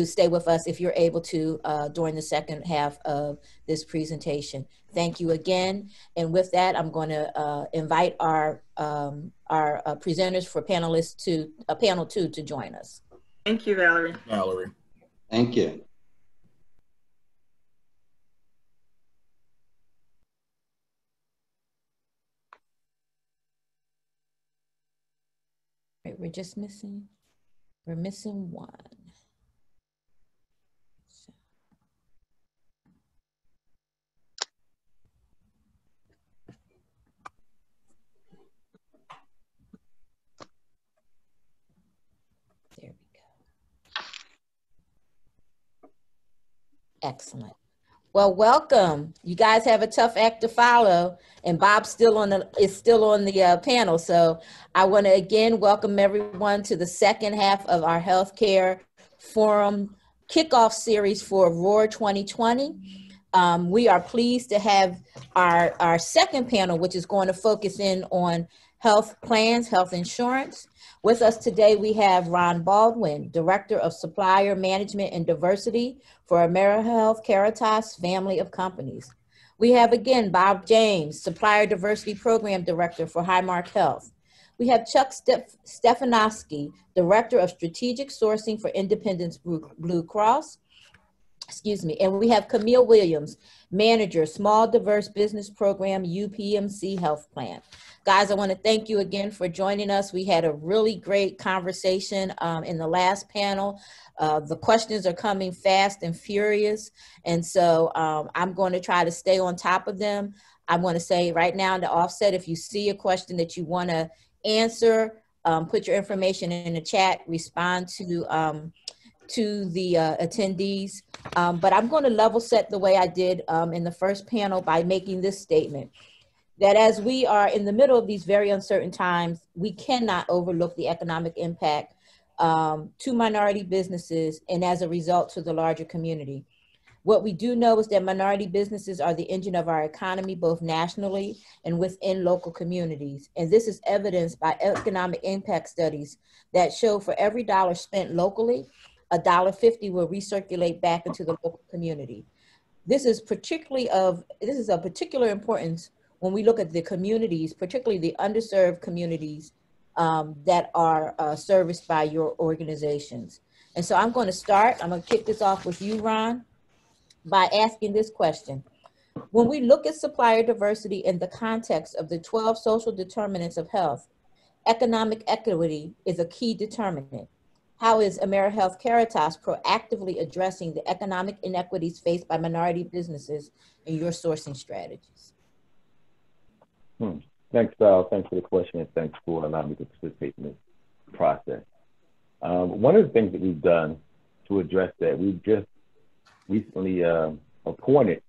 stay with us if you're able to during the second half of this presentation. Thank you again. And with that, I'm going to invite our presenters for panelists to panel 2 to join us. Thank you, Valarie. Valarie. Thank you. Right, we're missing one. There we go. Excellent. Well, welcome. You guys have a tough act to follow, and Bob's still on the panel. So I want to again welcome everyone to the second half of our healthcare forum kickoff series for Roar 2020. We are pleased to have our second panel, which is going to focus in on health plans, health insurance. With us today, we have Ron Baldwin, Director of Supplier Management and Diversity for AmeriHealth Caritas family of companies. We have again Bob James, Supplier Diversity Program Director for Highmark Health. We have Chuck Stefanosky, Director of Strategic Sourcing for Independence Blue Cross. Excuse me. And we have Camel Wiliams, Manager, Small Diverse Business Program, UPMC Health Plan. Guys, I want to thank you again for joining us. We had a really great conversation in the last panel. The questions are coming fast and furious, and so I'm going to try to stay on top of them. I want to say right now in the offset, if you see a question that you want to answer, put your information in the chat, respond to the attendees. But I'm going to level set the way I did in the first panel by making this statement, that as we are in the middle of these very uncertain times, we cannot overlook the economic impact to minority businesses and as a result to the larger community. What we do know is that minority businesses are the engine of our economy, both nationally and within local communities. And this is evidenced by economic impact studies that show for every dollar spent locally, $1.50 will recirculate back into the local community. This is of particular importance when we look at the communities, particularly the underserved communities that are serviced by your organizations. And so I'm going to kick this off with you, Ron, by asking this question. When we look at supplier diversity in the context of the 12 social determinants of health, economic equity is a key determinant. How is AmeriHealth Caritas proactively addressing the economic inequities faced by minority businesses in your sourcing strategies? Thanks, Val. Thanks for the question, and thanks for allowing me to participate in this process. One of the things that we've done to address that, we've just recently appointed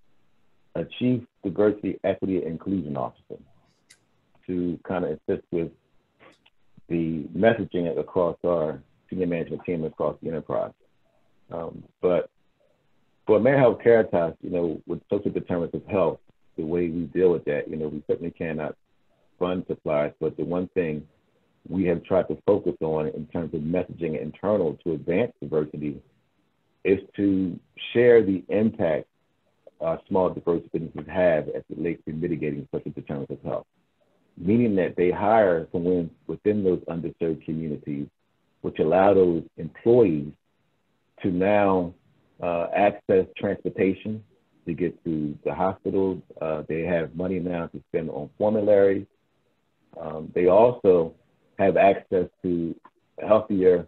a Chief Diversity, Equity, and Inclusion Officer to kind of assist with the messaging across our senior management team across the enterprise. But for AmeriHealth Caritas, with social determinants of health, the way we deal with that, we certainly cannot fund suppliers, but the one thing we have tried to focus on in terms of messaging internal to advance diversity is to share the impact small diverse businesses have as it relates to mitigating social determinants of health, meaning that they hire from within those underserved communities, which allow those employees to now access transportation to get to the hospitals. They have money now to spend on formularies. They also have access to healthier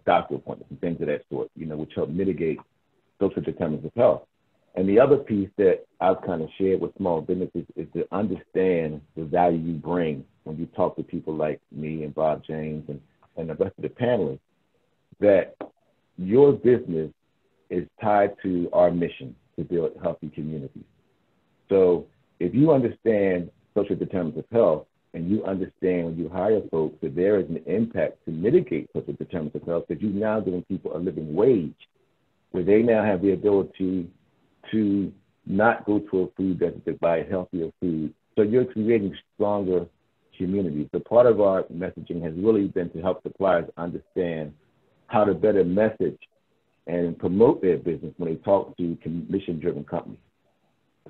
doctor appointments and things of that sort, which help mitigate social determinants of health. And the other piece that I've kind of shared with small businesses is to understand the value you bring when you talk to people like me and Bob James and the rest of the panelists, that your business is tied to our mission to build healthy communities. So if you understand social determinants of health, and you understand when you hire folks that there is an impact to mitigate social determinants of health, that you're now giving people a living wage, where they now have the ability to not go to a food desert to buy healthier food. So you're creating stronger communities. So part of our messaging has really been to help suppliers understand how to better message and promote their business when they talk to mission-driven companies.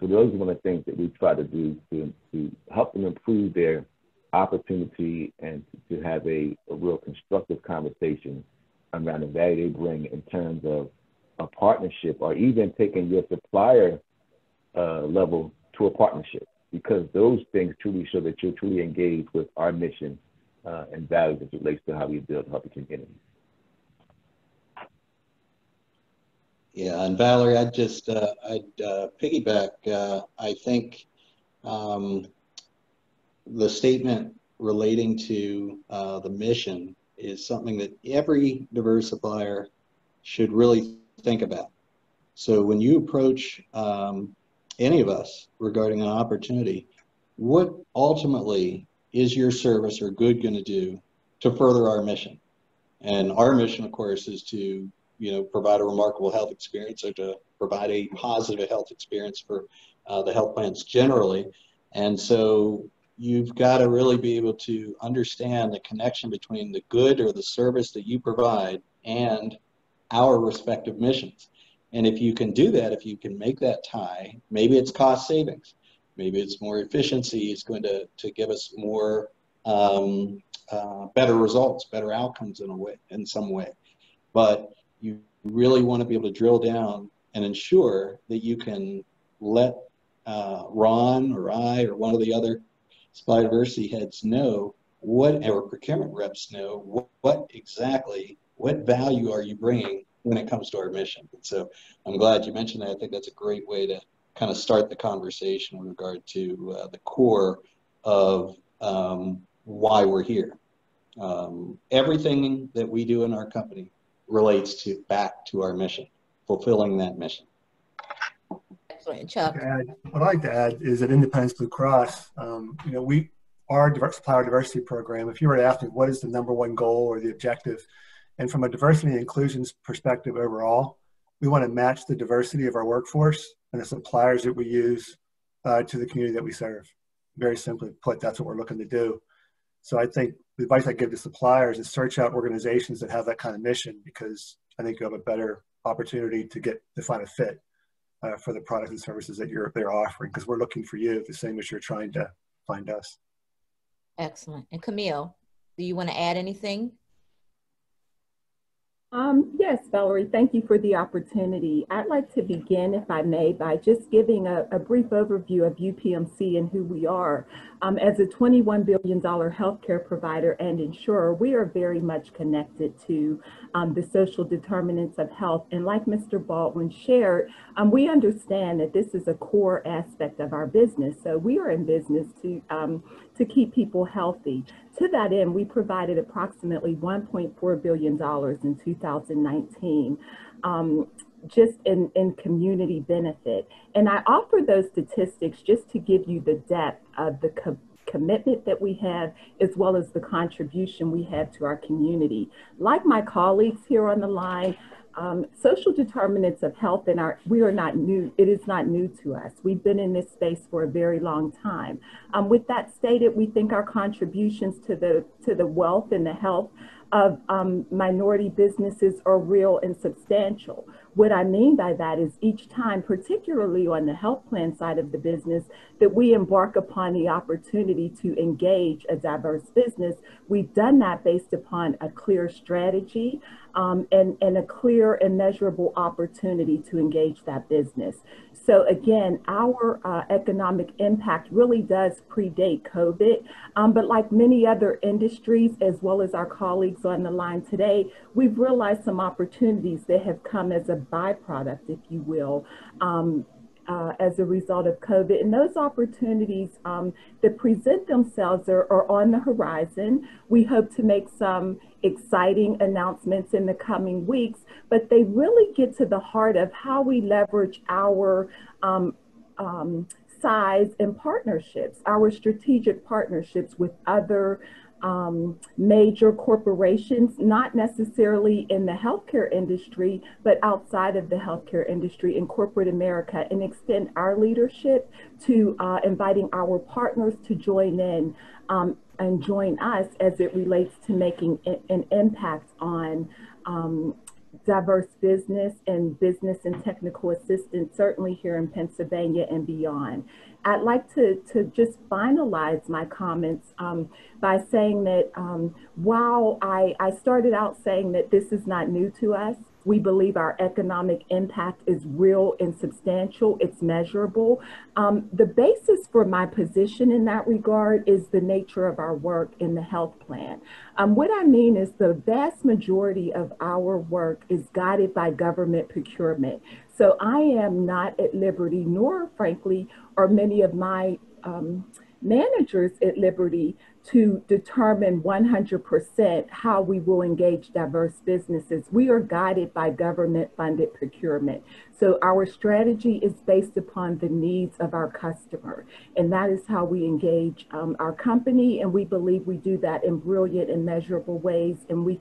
So those are one of the things that we try to do to help them improve their opportunity and to have a real constructive conversation around the value they bring in terms of a partnership, or even taking your supplier level to a partnership, because those things truly show that you're truly engaged with our mission and values as it relates to how we build healthy communities. Yeah, and Valarie, I'd piggyback. I think the statement relating to the mission is something that every diverse supplier should really think about. So when you approach any of us regarding an opportunity, what ultimately is your service or good going to do to further our mission? And our mission, of course, is to provide a remarkable health experience, or to provide a positive health experience for the health plans generally. And so you've got to really be able to understand the connection between the good or the service that you provide and our respective missions. And if you can do that, if you can make that tie, maybe it's cost savings, maybe it's more efficiency, it's going to give us more better results, better outcomes in some way. But you really want to be able to drill down and ensure that you can let Ron or I or one of the other supply diversity heads know our procurement reps know what value are you bringing when it comes to our mission. And so I'm glad you mentioned that. I think that's a great way to kind of start the conversation with regard to the core of why we're here. Everything that we do in our company relates back to our mission, fulfilling that mission. Excellent, Chuck. What I'd like to add is that Independence Blue Cross, our supplier diversity program, if you were to ask me what is the #1 goal or the objective, and from a diversity and inclusion perspective overall, we want to match the diversity of our workforce and the suppliers that we use to the community that we serve. Very simply put, that's what we're looking to do. So I think the advice I give to suppliers is search out organizations that have that kind of mission, because I think you have a better opportunity to find a fit for the products and services that they're offering, because we're looking for you the same as you're trying to find us. Excellent. And Camille, do you want to add anything? Yes, Valarie, thank you for the opportunity. I'd like to begin, if I may, by just giving a brief overview of UPMC and who we are. As a $21 billion healthcare provider and insurer, we are very much connected to the social determinants of health. And like Mr. Baldwin shared, we understand that this is a core aspect of our business. So we are in business to keep people healthy. To that end, we provided approximately $1.4 billion in 2019, just in community benefit. And I offer those statistics just to give you the depth of the commitment that we have, as well as the contribution we have to our community. Like my colleagues here on the line, social determinants of health we are not new. It is not new to us. We've been in this space for a very long time. With that stated, we think our contributions to the wealth and the health of minority businesses are real and substantial. What I mean by that is each time, particularly on the health plan side of the business, that we embark upon the opportunity to engage a diverse business, we've done that based upon a clear strategy and a clear and measurable opportunity to engage that business. So again, our economic impact really does predate COVID, but like many other industries, as well as our colleagues on the line today, we've realized some opportunities that have come as a byproduct, if you will, as a result of COVID. And those opportunities that present themselves are on the horizon. We hope to make some exciting announcements in the coming weeks, but they really get to the heart of how we leverage our size and partnerships, our strategic partnerships with other major corporations, not necessarily in the healthcare industry, but outside of the healthcare industry in corporate America, and extend our leadership to inviting our partners to join in and join us as it relates to making an impact on diverse business and business and technical assistance, certainly here in Pennsylvania and beyond. I'd like to just finalize my comments by saying that while I started out saying that this is not new to us, we believe our economic impact is real and substantial, it's measurable. The basis for my position in that regard is the nature of our work in the health plan. What I mean is the vast majority of our work is guided by government procurement. So I am not at liberty, nor frankly, are many of my managers at liberty to determine 100% how we will engage diverse businesses. We are guided by government-funded procurement. So our strategy is based upon the needs of our customer. And that is how we engage our company. And we believe we do that in brilliant and measurable ways. And we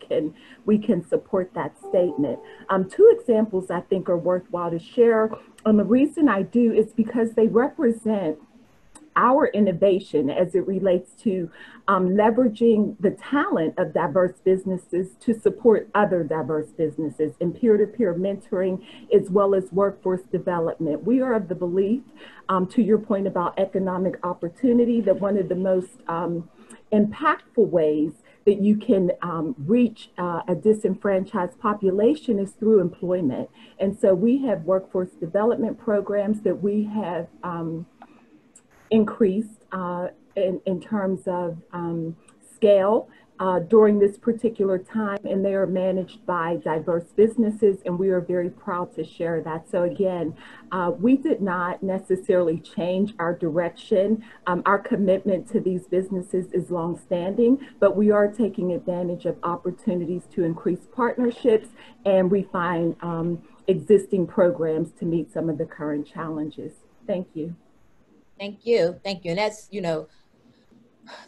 can support that statement. Two examples I think are worthwhile to share. And the reason I do is because they represent our innovation as it relates to leveraging the talent of diverse businesses to support other diverse businesses in peer-to-peer mentoring, as well as workforce development. We are of the belief, to your point about economic opportunity, that one of the most impactful ways that you can reach a disenfranchised population is through employment. And so we have workforce development programs that we have increased in terms of scale during this particular time, and they are managed by diverse businesses, and we are very proud to share that. So again, we did not necessarily change our direction. Our commitment to these businesses is longstanding, but we are taking advantage of opportunities to increase partnerships and refine existing programs to meet some of the current challenges. Thank you. Thank you. Thank you. And that's,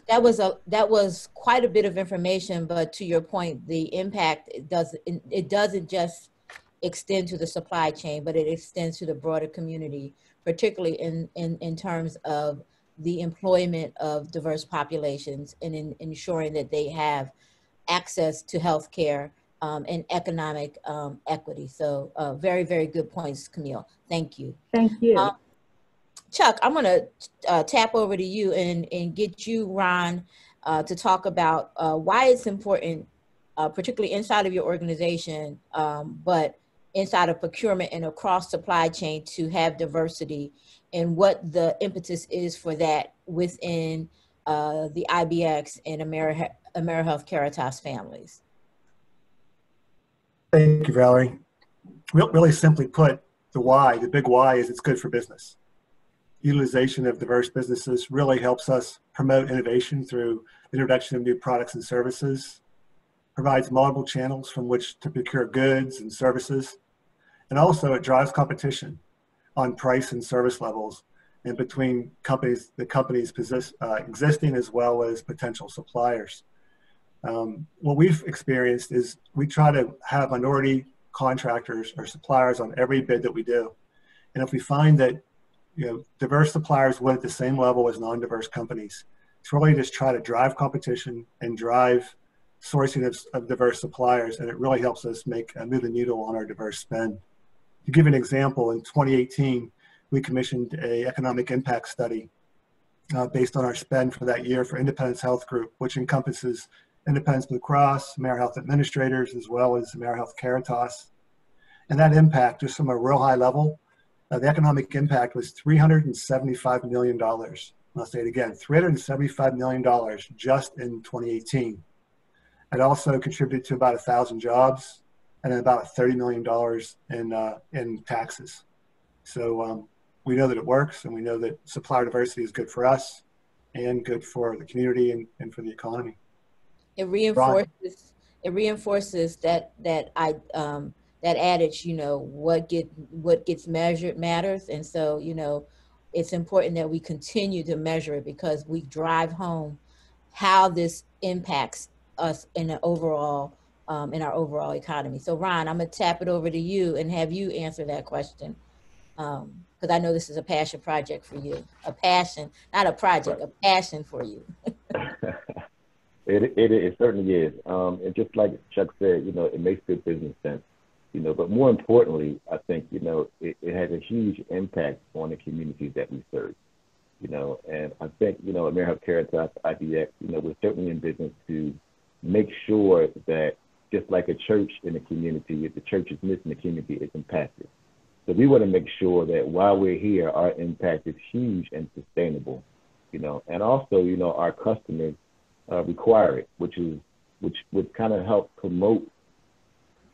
that was quite a bit of information, but to your point, the impact, it doesn't just extend to the supply chain, but it extends to the broader community, particularly in terms of the employment of diverse populations and in ensuring that they have access to healthcare and economic equity. So very, very good points, Camille. Thank you. Thank you. Chuck, I'm going to tap over to you and get you, Ron, to talk about why it's important, particularly inside of your organization, but inside of procurement and across supply chain, to have diversity, and what the impetus is for that within the IBX and AmeriHealth Caritas families. Thank you, Valarie. Really simply put, the why, the big why, is it's good for business. Utilization of diverse businesses really helps us promote innovation through introduction of new products and services, provides multiple channels from which to procure goods and services, and also it drives competition on price and service levels and between companies, the companies existing as well as potential suppliers. What we've experienced is we try to have minority contractors or suppliers on every bid that we do. And if we find that diverse suppliers win at the same level as non-diverse companies, it's really just try to drive competition and drive sourcing of diverse suppliers, and it really helps us move the needle on our diverse spend. To give an example, in 2018, we commissioned an economic impact study based on our spend for that year for Independence Health Group, which encompasses Independence Blue Cross, AmeriHealth administrators, as well as AmeriHealth Caritas. And that impact, just from a real high level, the economic impact was $375 million. I'll say it again, $375 million just in 2018. It also contributed to about 1,000 jobs and then about $30 million in taxes. So we know that it works, and we know that supplier diversity is good for us and good for the community and for the economy. It reinforces that adage, what gets measured matters. And so, it's important that we continue to measure it, because we drive home how this impacts us in the overall, in our overall economy. So Ron, I'm gonna tap it over to you and have you answer that question. Because I know this is a passion project for you, a passion, not a project, a passion for you. It certainly is. And just like Chuck said, it makes good business sense. But more importantly, I think, it has a huge impact on the communities that we serve. And I think, AmeriHealth Caritas, IDX, we're certainly in business to make sure that just like a church in the community, if the church is missing, the community is impacted. So we want to make sure that while we're here, our impact is huge and sustainable, and also, our customers require it, which would kind of help promote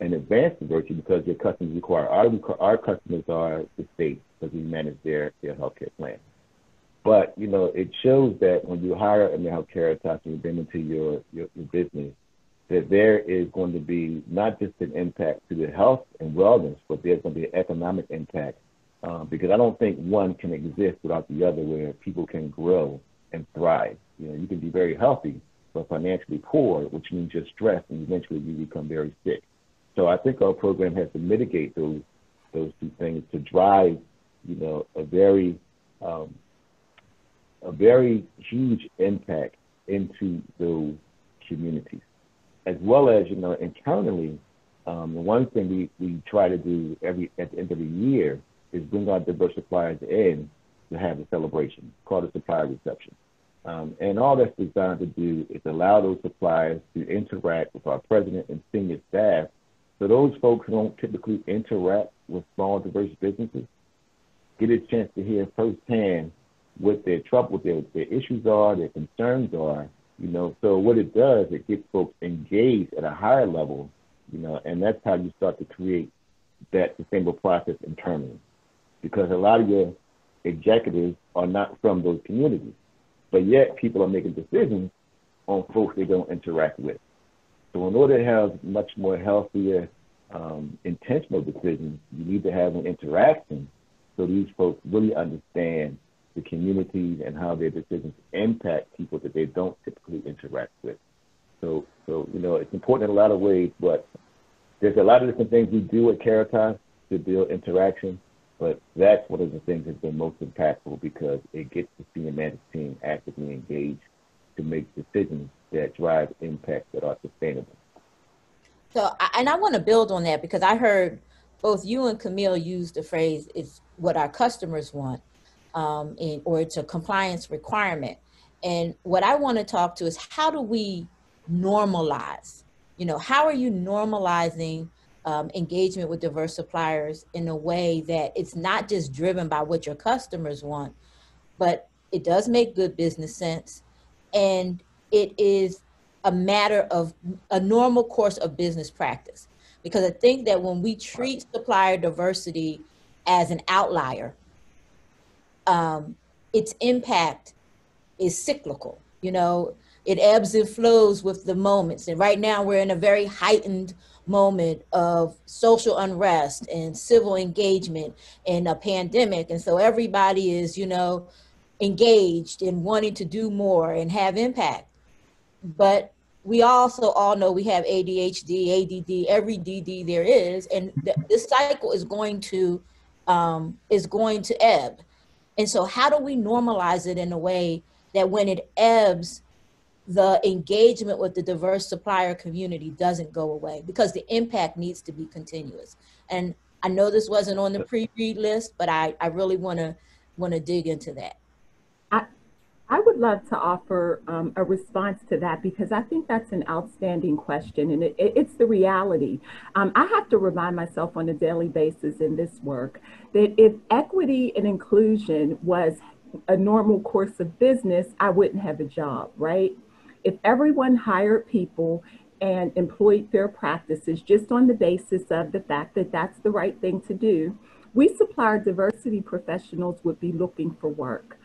and advance diversity, because your customers require. Our customers are the state, because we manage their healthcare plan. But, it shows that when you hire AmeriHealth Caritas and you bring into your business, that there is going to be not just an impact to the health and wellness, but there's going to be an economic impact, because I don't think one can exist without the other, where people can grow and thrive. You can be very healthy, but financially poor, which means you're stressed, and eventually you become very sick. So I think our program has to mitigate those two things to drive, a very huge impact into those communities. As well as, internally, the one thing we try to do at the end of the year is bring our diverse suppliers in to have a celebration called a supplier reception. And all that's designed to do is allow those suppliers to interact with our president and senior staff. So those folks who don't typically interact with small, diverse businesses get a chance to hear firsthand what their trouble, their issues are, their concerns are. So what it does, it gets folks engaged at a higher level, and that's how you start to create that sustainable process internally. Because a lot of your executives are not from those communities, but yet people are making decisions on folks they don't interact with. So in order to have much more healthier, intentional decisions, you need to have an interaction so these folks really understand the communities and how their decisions impact people that they don't typically interact with. So it's important in a lot of ways, but there's a lot of different things we do at Caritas to build interaction, but that's one of the things that's been most impactful, because it gets the senior management team actively engaged to make decisions that drive impacts that are sustainable. So, and I want to build on that, because I heard both you and Camille use the phrase, it's what our customers want. Or it's a compliance requirement. And what I want to talk to is, how do we normalize? How are you normalizing engagement with diverse suppliers in a way that it's not just driven by what your customers want, but it does make good business sense, and it is a matter of a normal course of business practice? Because I think that when we treat supplier diversity as an outlier, its impact is cyclical. It ebbs and flows with the moments. And right now we're in a very heightened moment of social unrest and civil engagement and a pandemic. And so everybody is, engaged in wanting to do more and have impact. But we also all know we have ADHD, ADD, every DD there is, and this cycle is going to ebb. And so how do we normalize it in a way that when it ebbs, the engagement with the diverse supplier community doesn't go away? Because the impact needs to be continuous. And I know this wasn't on the pre-read list, but I really want to dig into that. I would love to offer a response to that, because I think that's an outstanding question, and it's the reality. I have to remind myself on a daily basis in this work that if equity and inclusion was a normal course of business, I wouldn't have a job, right? If everyone hired people and employed fair practices just on the basis of the fact that that's the right thing to do, we supplier diversity professionals would be looking for work.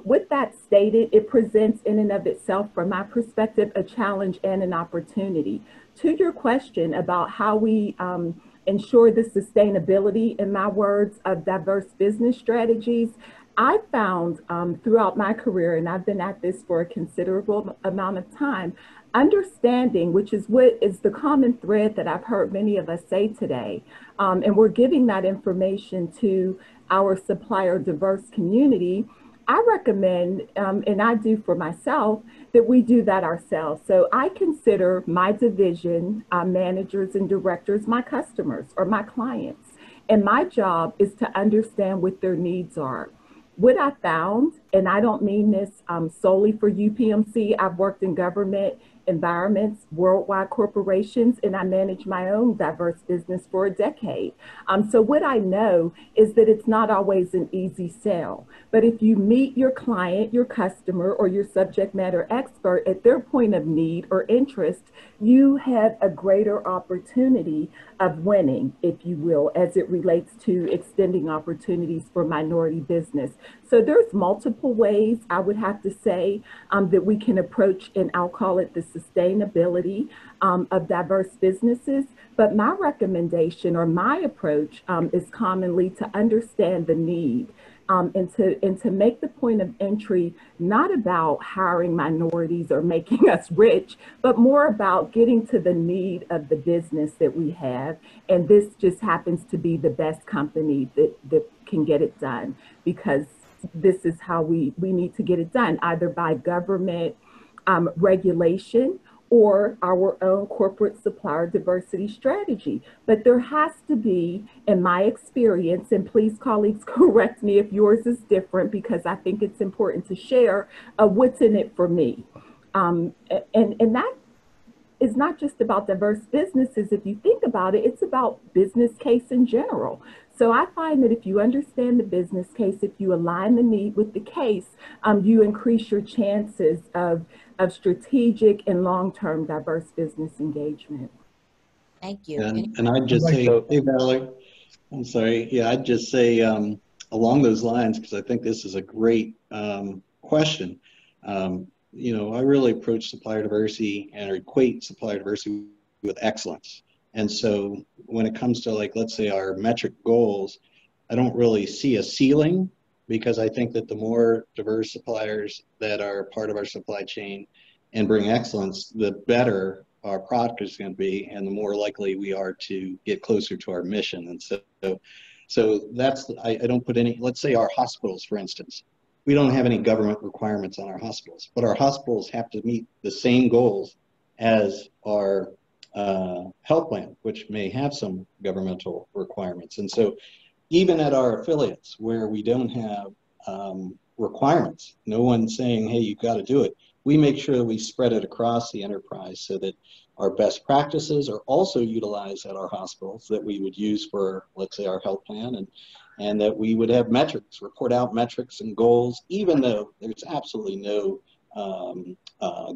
With that stated, it presents in and of itself, from my perspective, a challenge and an opportunity. To your question about how we ensure the sustainability, in my words, of diverse business strategies, I found throughout my career, and I've been at this for a considerable amount of time, understanding, which is what is the common thread that I've heard many of us say today, and we're giving that information to our supplier diverse community. I recommend, and I do for myself, that we do that ourselves. So I consider my division managers and directors my customers or my clients. And my job is to understand what their needs are. What I found, and I don't mean this solely for UPMC, I've worked in government environments, worldwide corporations, and I manage my own diverse business for a decade. So what I know is that it's not always an easy sell, but if you meet your client, your customer, or your subject matter expert at their point of need or interest, you have a greater opportunity of winning, if you will, as it relates to extending opportunities for minority business. So there's multiple ways, I would have to say, that we can approach, and I'll call it the sustainability of diverse businesses. But my recommendation or my approach is commonly to understand the need and to make the point of entry not about hiring minorities or making us rich, but more about getting to the need of the business that we have. And this just happens to be the best company that can get it done, because this is how we need to get it done, either by government regulation or our own corporate supplier diversity strategy. But there has to be, in my experience, and please colleagues correct me if yours is different, because I think it's important to share what's in it for me. And that is not just about diverse businesses. If you think about it, it's about business case in general. So I find that if you understand the business case, if you align the need with the case, you increase your chances of strategic and long-term diverse business engagement. Thank you. And I'd just say, hey, Valarie, I'm sorry. Yeah, I'd just say along those lines, because I think this is a great question. You know, I really approach supplier diversity and equate supplier diversity with excellence. And so when it comes to, like, let's say our metric goals, I don't really see a ceiling, because I think that the more diverse suppliers that are part of our supply chain and bring excellence, the better our product is going to be, and the more likely we are to get closer to our mission. And so that's, I don't put any, let's say our hospitals, for instance, we don't have any government requirements on our hospitals, but our hospitals have to meet the same goals as our health plan, which may have some governmental requirements. And so even at our affiliates where we don't have requirements, no one's saying, hey, you've got to do it, we make sure that we spread it across the enterprise so that our best practices are also utilized at our hospitals that we would use for, let's say, our health plan, and that we would have metrics, report out metrics and goals, even though there's absolutely no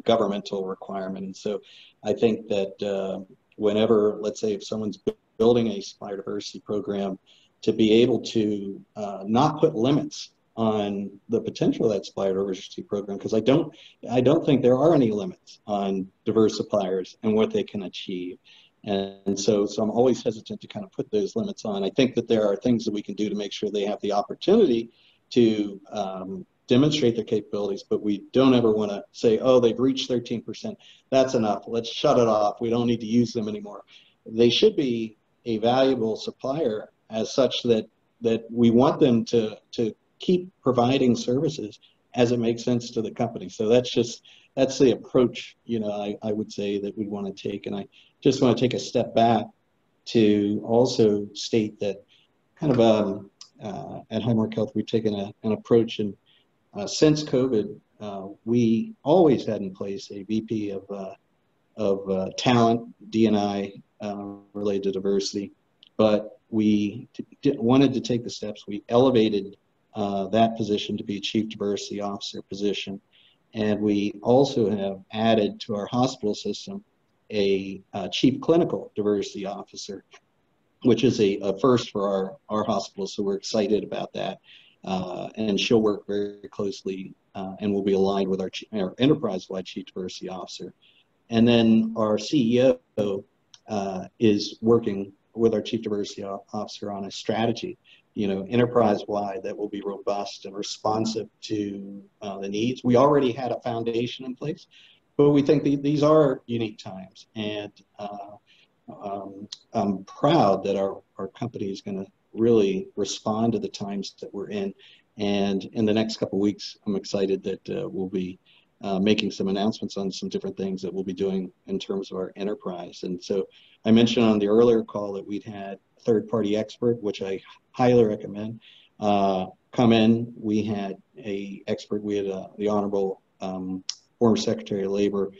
governmental requirement. And so I think that whenever, let's say, if someone's building a supplier diversity program, to be able to not put limits on the potential of that supplier diversity program, because I don't think there are any limits on diverse suppliers and what they can achieve. And so I'm always hesitant to kind of put those limits on. I think that there are things that we can do to make sure they have the opportunity to demonstrate their capabilities, but we don't ever want to say, oh, they've reached 13%. That's enough. Let's shut it off. We don't need to use them anymore. They should be a valuable supplier as such that we want them to keep providing services as it makes sense to the company. So that's the approach, you know, I would say that we'd want to take. And I just want to take a step back to also state that kind of at Highmark Health, we've taken an approach, and since COVID, we always had in place a VP of talent, D&I related to diversity, but we wanted to take the steps. We elevated that position to be Chief Diversity Officer position, and we also have added to our hospital system a Chief Clinical Diversity Officer, which is a first for our hospital, so we're excited about that. And she'll work very closely and will be aligned with our enterprise-wide Chief Diversity Officer. And then our CEO is working with our Chief Diversity Officer on a strategy, enterprise-wide, that will be robust and responsive to the needs. We already had a foundation in place, but we think these are unique times. And I'm proud that our company is going to really respond to the times that we're in. And in the next couple of weeks, I'm excited that we'll be making some announcements on some different things that we'll be doing in terms of our enterprise. And so I mentioned on the earlier call that we'd had a third-party expert, which I highly recommend, come in. We had an expert. We had the Honorable former Secretary of Labor,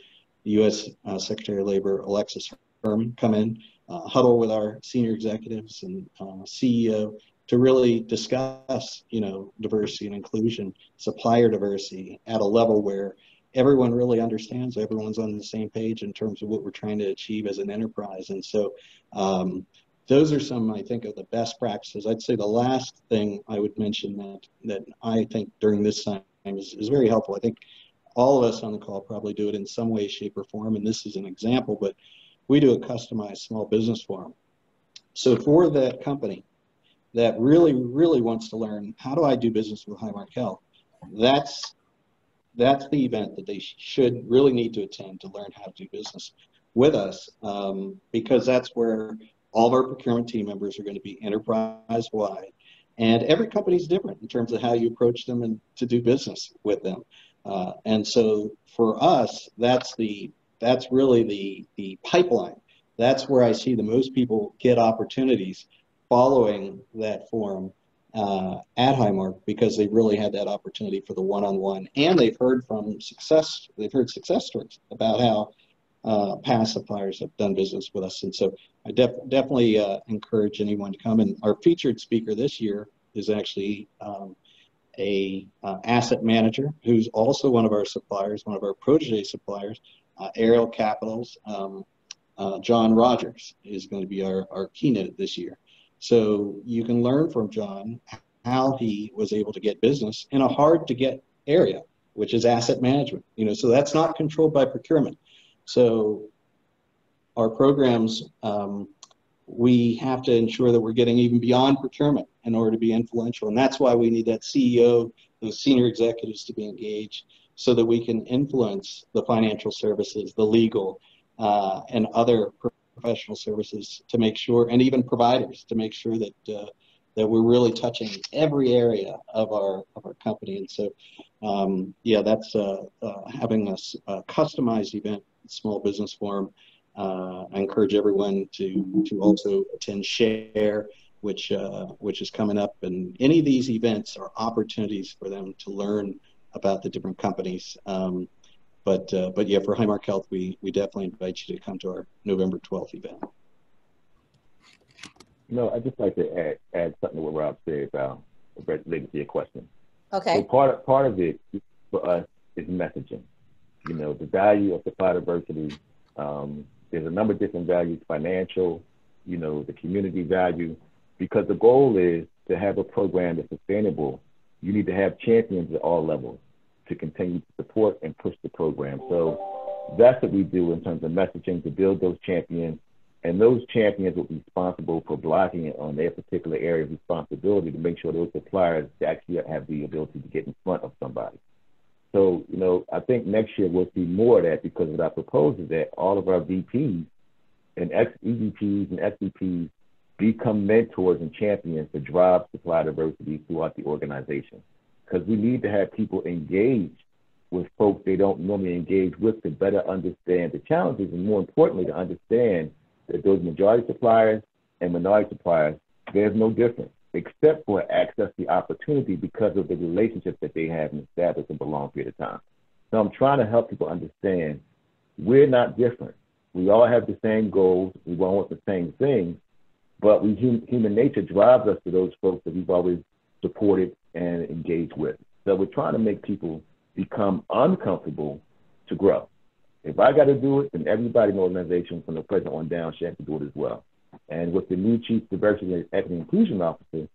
the U.S. Secretary of Labor, Alexis Herman, come in, huddle with our senior executives and CEO to really discuss, diversity and inclusion, supplier diversity at a level where everyone really understands, everyone's on the same page in terms of what we're trying to achieve as an enterprise. And so those are some, I think, of the best practices. I'd say the last thing I would mention that I think during this time is very helpful. I think all of us on the call probably do it in some way, shape, or form, and this is an example, but we do a customized small business forum. So for that company that really, really wants to learn, how do I do business with Highmark Health? That's the event that they should really need to attend to learn how to do business with us, because that's where all of our procurement team members are going to be enterprise-wide. And every company is different in terms of how you approach them and to do business with them. And so for us, that's really the pipeline. That's where I see the most people get opportunities following that forum at Highmark, because they really had that opportunity for the one-on-one, and they've heard success stories about how past suppliers have done business with us. And so I definitely encourage anyone to come. And our featured speaker this year is actually a asset manager who's also one of our suppliers, one of our protege suppliers, Ariel Capital's John Rogers is going to be our keynote this year. So you can learn from John how he was able to get business in a hard to get area, which is asset management. So that's not controlled by procurement. So our programs, we have to ensure that we're getting even beyond procurement in order to be influential. And that's why we need that CEO, those senior executives to be engaged, so that we can influence the financial services, the legal, and other professional services to make sure, and even providers, to make sure that that we're really touching every area of our company. And so, that's having a customized event, small business forum. I encourage everyone to also attend SHARE, which is coming up. And any of these events are opportunities for them to learn about the different companies. But yeah, for Highmark Health, we definitely invite you to come to our November 12th event. I'd just like to add something to what Rob said about related to your question. Okay. So part of it for us is messaging. The value of supply diversity. There's a number of different values: financial, the community value. Because the goal is to have a program that's sustainable. You need to have champions at all levels to continue to support and push the program. So that's what we do in terms of messaging, to build those champions. And those champions will be responsible for blocking it on their particular area of responsibility to make sure those suppliers actually have the ability to get in front of somebody. So, I think next year we'll see more of that, because what I propose is that all of our VPs and EVPs and SVPs become mentors and champions to drive supply diversity throughout the organization. Because we need to have people engage with folks they don't normally engage with, to better understand the challenges, and more importantly, to understand that those majority suppliers and minority suppliers, there's no difference, except for access to the opportunity because of the relationships that they have established over a long period of time. So I'm trying to help people understand we're not different. We all have the same goals. We all want the same things, but human nature drives us to those folks that we've always supported and engaged with. So we're trying to make people become uncomfortable to grow. If I got to do it, then everybody in the organization from the president on down should have to do it as well. And with the new Chief Diversity and Equity Inclusion Officer,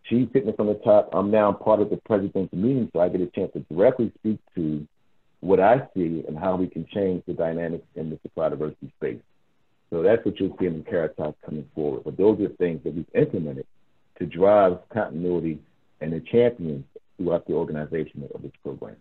she's sitting from the top. I'm now part of the president's meeting, so I get a chance to directly speak to what I see and how we can change the dynamics in the supply diversity space. So that's what you'll see in the Caritas coming forward. But those are things that we've implemented to drive continuity and the champions throughout the organization of this program.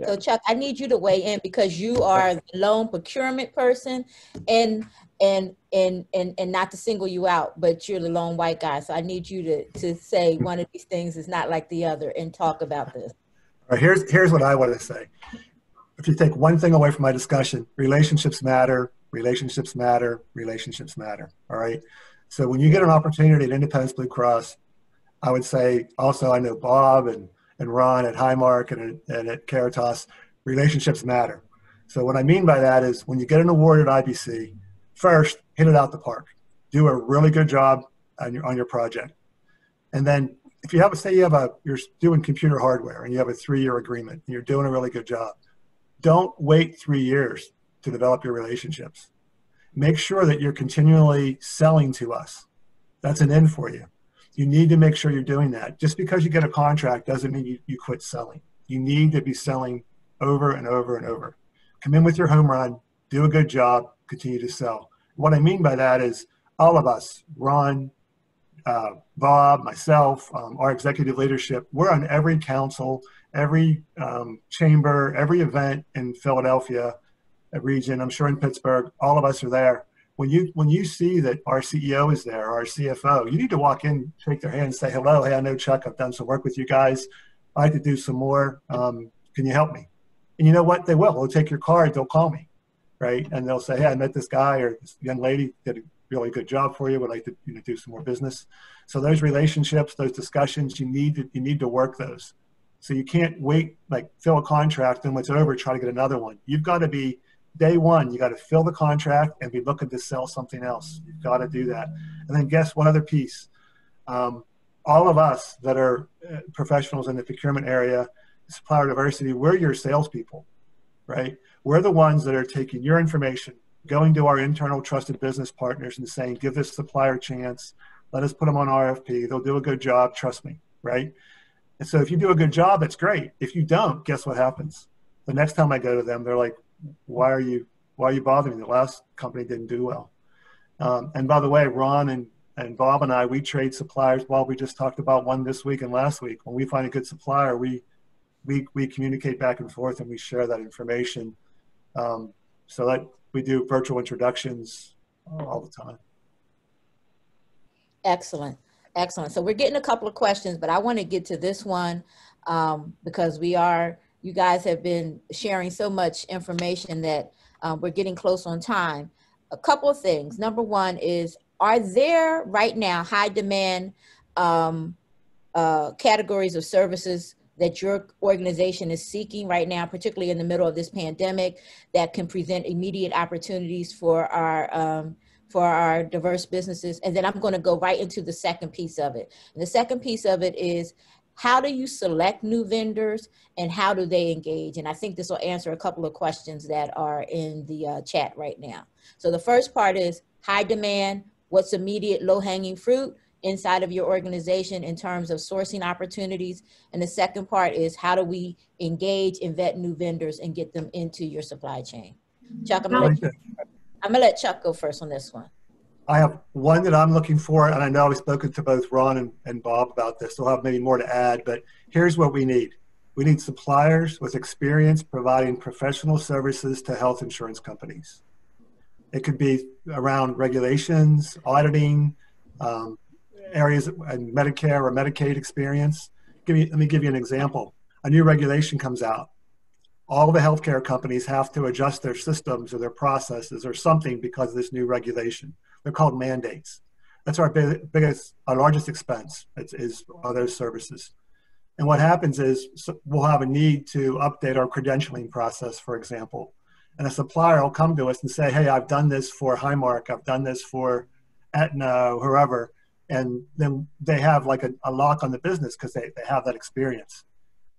So Chuck, I need you to weigh in because you are the loan procurement person, and not to single you out, but you're the lone white guy. So I need you to say one of these things is not like the other and talk about this. All right, here's what I want to say. If you take one thing away from my discussion, relationships matter, relationships matter, relationships matter. All right. So when you get an opportunity at Independence Blue Cross, I would say also I know Bob and Ron at Highmark and at Caritas, relationships matter. So what I mean by that is when you get an award at IBC, first, hit it out the park. Do a really good job on your project. And then if you have, you're doing computer hardware and you have a 3-year agreement and you're doing a really good job, don't wait 3 years to develop your relationships. Make sure that you're continually selling to us. That's an in for you. You need to make sure you're doing that. Just because you get a contract doesn't mean you quit selling. You need to be selling over and over and over. Come in with your home run, do a good job, continue to sell. What I mean by that is all of us, Ron, Bob, myself, our executive leadership, we're on every council, every chamber, every event in Philadelphia, region, I'm sure in Pittsburgh, all of us are there. When you see that our CEO is there, our CFO, you need to walk in, shake their hand, and say, hello, hey, I know Chuck, I've done some work with you guys. I'd like to do some more. Can you help me? And you know what? They will. They'll take your card, they'll call me, right? And they'll say, hey, I met this guy or this young lady, did a really good job for you, would like to do some more business. So those relationships, those discussions, you need to work those. So you can't wait, like fill a contract and when it's over, try to get another one. You've got to be, day one, you got to fill the contract and be looking to sell something else. You've got to do that. And then guess one other piece. All of us that are professionals in the procurement area, supplier diversity, we're your salespeople, right? We're the ones that are taking your information, going to our internal trusted business partners and saying, give this supplier a chance. Let us put them on RFP. They'll do a good job. Trust me, right? And so if you do a good job, it's great. If you don't, guess what happens? The next time I go to them, they're like, why are you bothering me? The last company didn't do well. And by the way, Ron and Bob and I, we trade suppliers. Well, we just talked about one this week and last week. When we find a good supplier, we communicate back and forth and we share that information. So that we do virtual introductions all the time. Excellent. Excellent. So we're getting a couple of questions, but I want to get to this one because you guys have been sharing so much information that we're getting close on time. A couple of things. Number one is, are there right now high demand categories of services that your organization is seeking right now, particularly in the middle of this pandemic, that can present immediate opportunities for our diverse businesses? And then I'm going to go right into the second piece of it. And the second piece of it is, how do you select new vendors and how do they engage? And I think this will answer a couple of questions that are in the chat right now. So the first part is high demand. What's immediate low-hanging fruit inside of your organization in terms of sourcing opportunities? And the second part is, how do we engage and vet new vendors and get them into your supply chain? Chuck, I'm gonna let Chuck go first on this one. I have one that I'm looking for, and I know I've spoken to both Ron and Bob about this. They'll have maybe more to add, but here's what we need. We need suppliers with experience providing professional services to health insurance companies. It could be around regulations, auditing, areas and Medicare or Medicaid experience. Let me give you an example. A new regulation comes out. All the healthcare companies have to adjust their systems or their processes or something because of this new regulation. They're called mandates. That's our our largest expense are those services. And what happens is we'll have a need to update our credentialing process, for example. And a supplier will come to us and say, hey, I've done this for Highmark, I've done this for Aetna, whoever. And then they have like a lock on the business because they have that experience.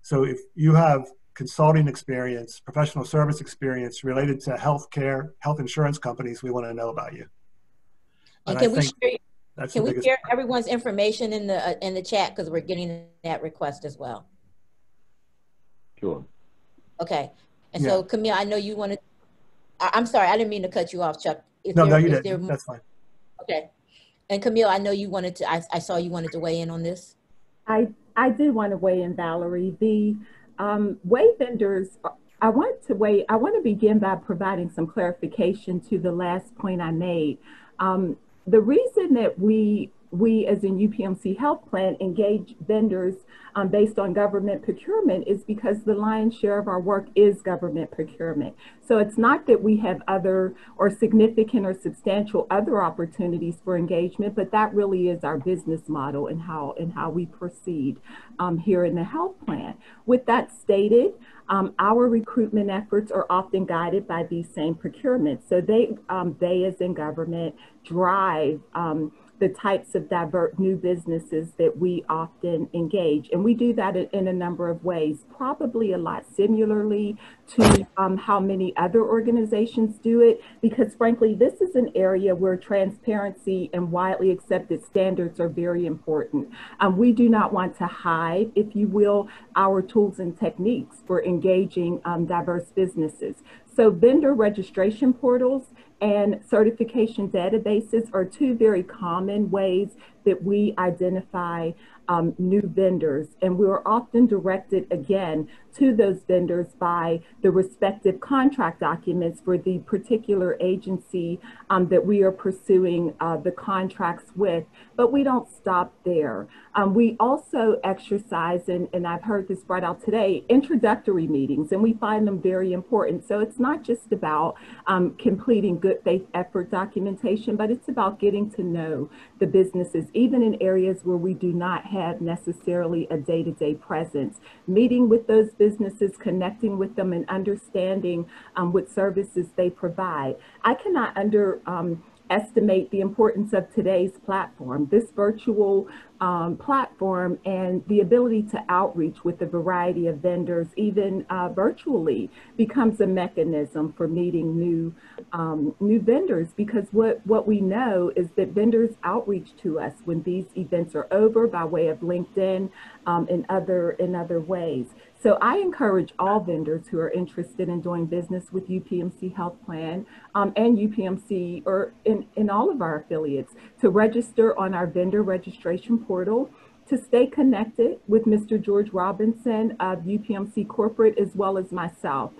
So if you have consulting experience, professional service experience related to healthcare, health insurance companies, we want to know about you. And can we share everyone's information in the chat, because we're getting that request as well? Sure. Okay. And so Camille, I know you wanted. I'm sorry, I didn't mean to cut you off, Chuck. No, you didn't. That's fine. Okay. And Camille, I know you wanted to. I saw you wanted to weigh in on this. I did want to weigh in, Valarie. The way vendors. I want to begin by providing some clarification to the last point I made. The reason that we as in UPMC Health Plan engage vendors based on government procurement is because the lion's share of our work is government procurement. So it's not that we have other or significant or substantial other opportunities for engagement, but that really is our business model and how we proceed here in the health plan. With that stated, our recruitment efforts are often guided by these same procurements. So they as in government drive the types of diverse new businesses that we often engage. And we do that in a number of ways, probably a lot similarly to how many other organizations do it, because frankly, this is an area where transparency and widely accepted standards are very important. We do not want to hide, if you will, our tools and techniques for engaging diverse businesses. So vendor registration portals and certification databases are two very common ways that we identify new vendors. And we're often directed again to those vendors by the respective contract documents for the particular agency that we are pursuing the contracts with. But we don't stop there. We also exercise, and I've heard this brought out today, introductory meetings, and we find them very important. So it's not just about completing good faith effort documentation, but it's about getting to know the businesses, even in areas where we do not have necessarily a day-to-day presence. Meeting with those businesses, connecting with them, and understanding what services they provide. I cannot estimate the importance of today's platform, this virtual platform, and the ability to outreach with a variety of vendors, even virtually, becomes a mechanism for meeting new vendors. Because what we know is that vendors outreach to us when these events are over by way of LinkedIn and other ways. So I encourage all vendors who are interested in doing business with UPMC Health Plan and UPMC, or in all of our affiliates, to register on our vendor registration portal, to stay connected with Mr. George Robinson of UPMC Corporate, as well as myself,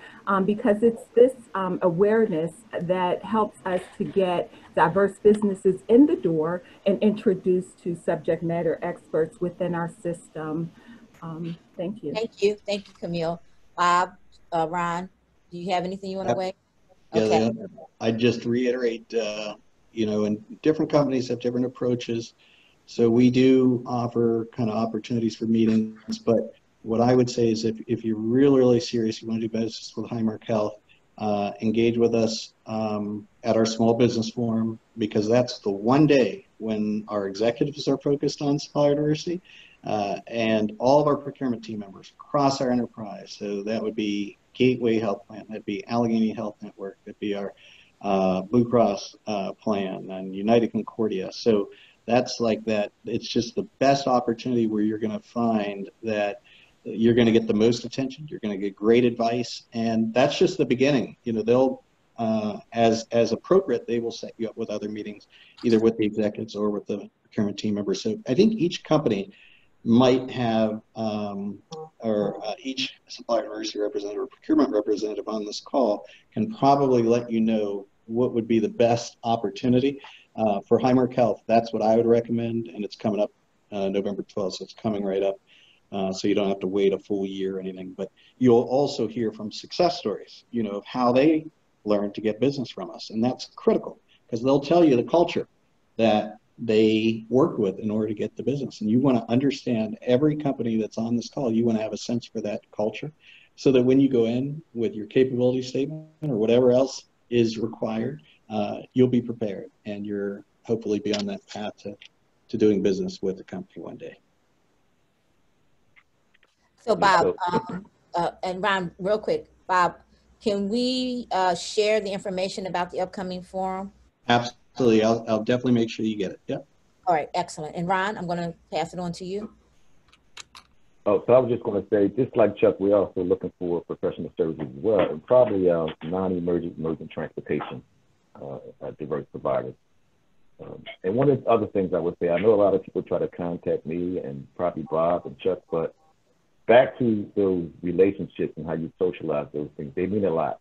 because it's this awareness that helps us to get diverse businesses in the door and introduced to subject matter experts within our system. Thank you. Thank you, Camille. Bob, Ron, do you have anything you want to weigh? Okay. Yeah, I just reiterate, and different companies have different approaches. So we do offer kind of opportunities for meetings, but what I would say is if you're really, really serious, you want to do business with Highmark Health, engage with us at our small business forum, because that's the one day when our executives are focused on supplier diversity. And all of our procurement team members across our enterprise. So that would be Gateway Health Plan, that'd be Allegheny Health Network, that'd be our Blue Cross plan, and United Concordia. So that's like that. It's just the best opportunity where you're going to find that you're going to get the most attention. You're going to get great advice, and that's just the beginning. They'll as appropriate, they will set you up with other meetings, either with the executives or with the procurement team members. So I think each company might have, each supplier diversity representative or procurement representative on this call can probably let you know what would be the best opportunity. For Highmark Health, that's what I would recommend, and it's coming up November 12th, so it's coming right up. So you don't have to wait a full year or anything, but you'll also hear from success stories, of how they learned to get business from us. And that's critical, because they'll tell you the culture that they work with in order to get the business. And you want to understand every company that's on this call. You want to have a sense for that culture so that when you go in with your capability statement or whatever else is required, you'll be prepared and you're hopefully be on that path to doing business with the company one day. So Bob, and Ron, real quick, Bob, can we share the information about the upcoming forum? Absolutely, I'll definitely make sure you get it. Yep. All right, excellent. And Ron, I'm going to pass it on to you. Oh, so I was just going to say, just like Chuck, we're also looking for professional services as well, and probably non-emergent transportation, diverse providers. And one of the other things I would say, I know a lot of people try to contact me and probably Bob and Chuck, but back to those relationships and how you socialize those things, they mean a lot.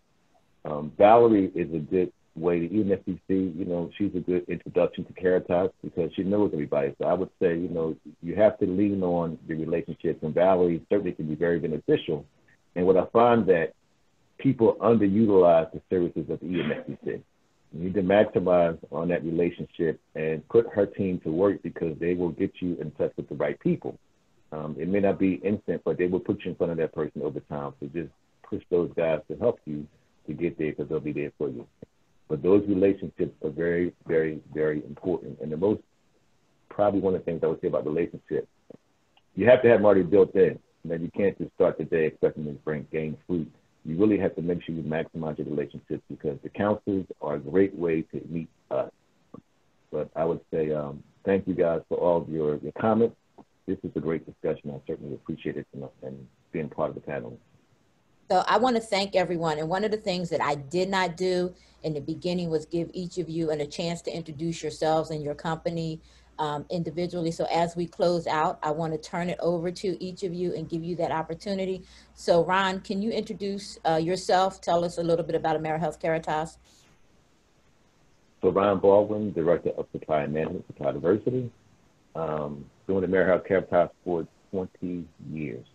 Valarie is a good way to, even if you see, you know, she's a good introduction to Caritas because she knows everybody. So I would say, you know, you have to lean on the relationships, and Valarie certainly can be very beneficial. And what I find that people underutilize the services of the UPMC. You need to maximize on that relationship and put her team to work because they will get you in touch with the right people. It may not be instant, but they will put you in front of that person over time. So just push those guys to help you to get there because they'll be there for you. But those relationships are very, very, very important. And the most, probably one of the things I would say about relationships, you have to have them already built in. And then you can't just start the day expecting them to gain fruit. You really have to make sure you maximize your relationships because the counselors are a great way to meet us. But I would say thank you guys for all of your comments. This is a great discussion. I certainly appreciate it and being part of the panel. So I want to thank everyone. And one of the things that I did not do in the beginning was give each of you a chance to introduce yourselves and your company individually. So as we close out, I want to turn it over to each of you and give you that opportunity. So Ron, can you introduce yourself? Tell us a little bit about AmeriHealth Caritas. So Ron Baldwin, Director of Supply Management, Supply Diversity. Doing AmeriHealth Caritas for 20 years.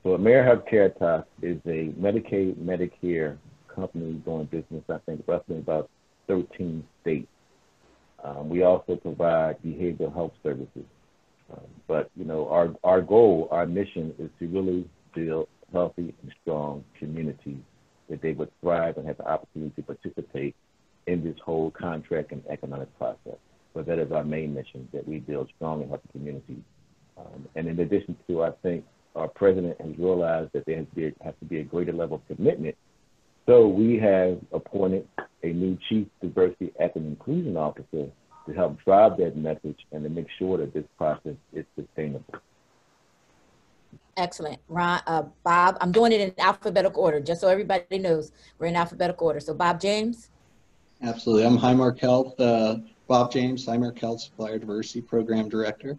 So AmeriHealth Caritas is a Medicaid, Medicare company doing business, I think, roughly about 13 states. We also provide behavioral health services. But, you know, our goal, our mission is to really build healthy and strong communities that they would thrive and have the opportunity to participate in this whole contract and economic process. So that is our main mission, that we build strong and healthy communities. And in addition to, I think, our president has realized that there has to be a greater level of commitment. So we have appointed a new Chief Diversity, Equity, and Inclusion Officer to help drive that message and to make sure that this process is sustainable. Excellent. Ron, Bob, I'm doing it in alphabetical order, just so everybody knows we're in alphabetical order. So Bob James. Absolutely. I'm Highmark Health, Bob James, Highmark Health Supplier Diversity Program Director.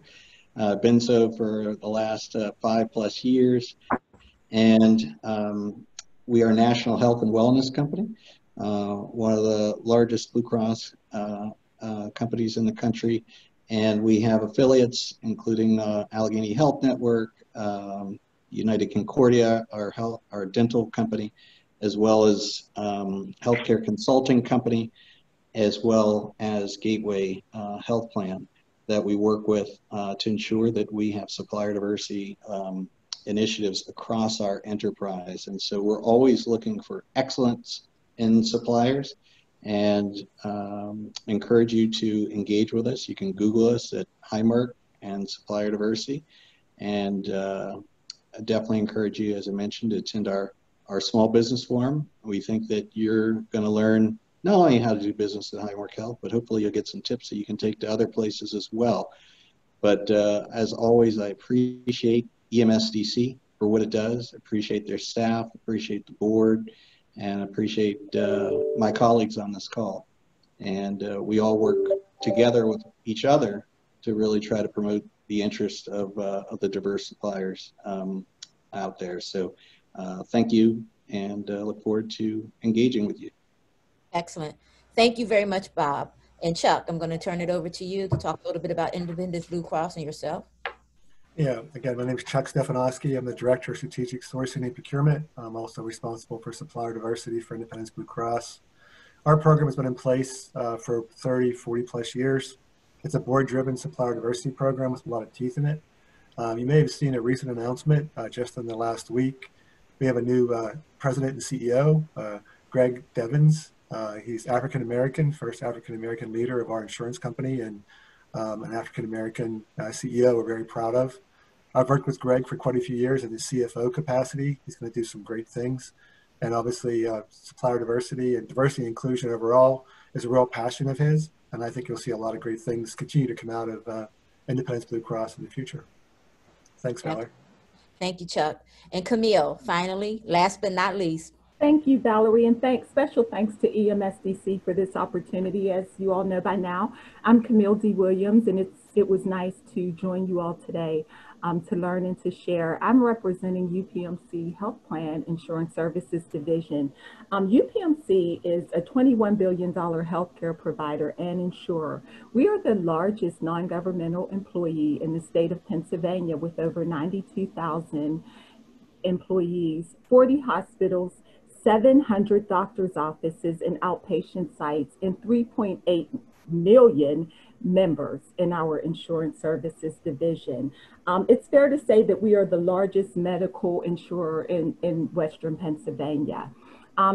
Been so for the last 5+ years. And we are a national health and wellness company, one of the largest Blue Cross companies in the country. And we have affiliates, including Allegheny Health Network, United Concordia, our dental company, as well as healthcare consulting company, as well as Gateway Health Plan that we work with to ensure that we have supplier diversity initiatives across our enterprise. And so we're always looking for excellence in suppliers and encourage you to engage with us. You can Google us at Highmark and Supplier Diversity. And I definitely encourage you, as I mentioned, to attend our small business forum. We think that you're going to learn not only how to do business at Highmark Health, but hopefully you'll get some tips that you can take to other places as well. But as always, I appreciate EMSDC for what it does. I appreciate their staff, appreciate the board, and appreciate my colleagues on this call. And we all work together with each other to really try to promote the interest of the diverse suppliers out there. So thank you, and look forward to engaging with you. Excellent. Thank you very much, Bob. And Chuck, I'm going to turn it over to you to talk a little bit about Independence Blue Cross and yourself. Yeah, again, my name is Chuck Stefanosky. I'm the Director of Strategic Sourcing and Procurement. I'm also responsible for supplier diversity for Independence Blue Cross. Our program has been in place for 30, 40+ years. It's a board-driven supplier diversity program with a lot of teeth in it. You may have seen a recent announcement just in the last week. We have a new president and CEO, Greg Devins. He's African-American, first African-American leader of our insurance company, and an African-American CEO we're very proud of. I've worked with Greg for quite a few years in the CFO capacity. He's going to do some great things. And obviously, supplier diversity and diversity and inclusion overall is a real passion of his. And I think you'll see a lot of great things continue to come out of Independence Blue Cross in the future. Thanks, Valarie. Thank you, Chuck. And Camille, finally, last but not least. Thank you, Valarie, and special thanks to EMSDC for this opportunity. As you all know by now, I'm Camille D. Wiliams, and it was nice to join you all today to learn and to share. I'm representing UPMC Health Plan Insurance Services Division. UPMC is a $21 billion healthcare provider and insurer. We are the largest non-governmental employee in the state of Pennsylvania with over 92,000 employees, 40 hospitals, 700 doctor's offices and outpatient sites, and 3.8 million members in our insurance services division. It's fair to say that we are the largest medical insurer in Western Pennsylvania.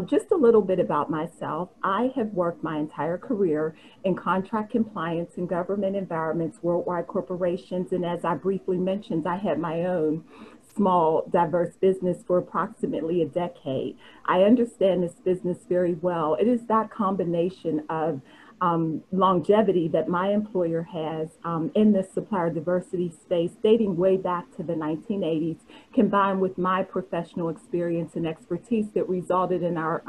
Just a little bit about myself. I have worked my entire career in contract compliance in government environments, worldwide corporations, and as I briefly mentioned, I had my own small, diverse business for approximately a decade. I understand this business very well. It is that combination of longevity that my employer has in the supplier diversity space dating way back to the 1980s, combined with my professional experience and expertise that resulted in our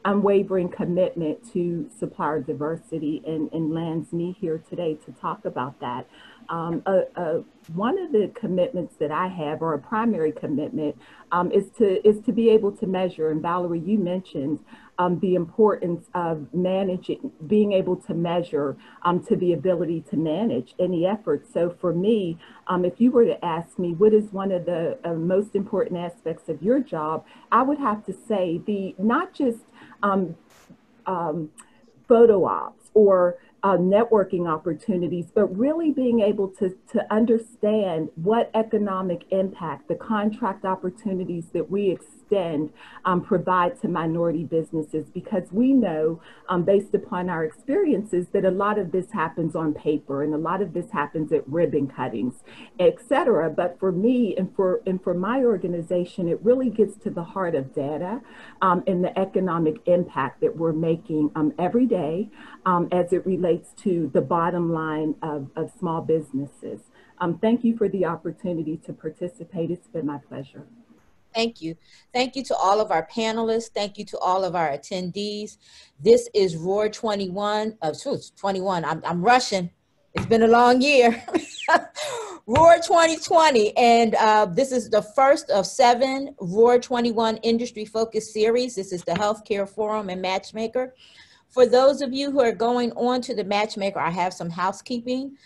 unwavering commitment to supplier diversity and lands me here today to talk about that. One of the commitments that I have, or a primary commitment, is to be able to measure. And Valarie, you mentioned the importance of being able to measure to the ability to manage any effort. So for me, if you were to ask me what is one of the most important aspects of your job, I would have to say not just photo ops or networking opportunities, but really being able to understand what economic impact the contract opportunities that we extend provide to minority businesses, because we know based upon our experiences that a lot of this happens on paper and a lot of this happens at ribbon cuttings, etc. But for me and for my organization, it really gets to the heart of data and the economic impact that we're making every day as it relates to the bottom line of small businesses. Thank you for the opportunity to participate. It's been my pleasure. Thank you. Thank you to all of our panelists. Thank you to all of our attendees. This is Roar 21. 21. I'm rushing. It's been a long year. Roar 2020. And this is the first of 7 Roar 21 industry focused series. This is the Healthcare Forum and Matchmaker. For those of you who are going on to the Matchmaker, I have some housekeeping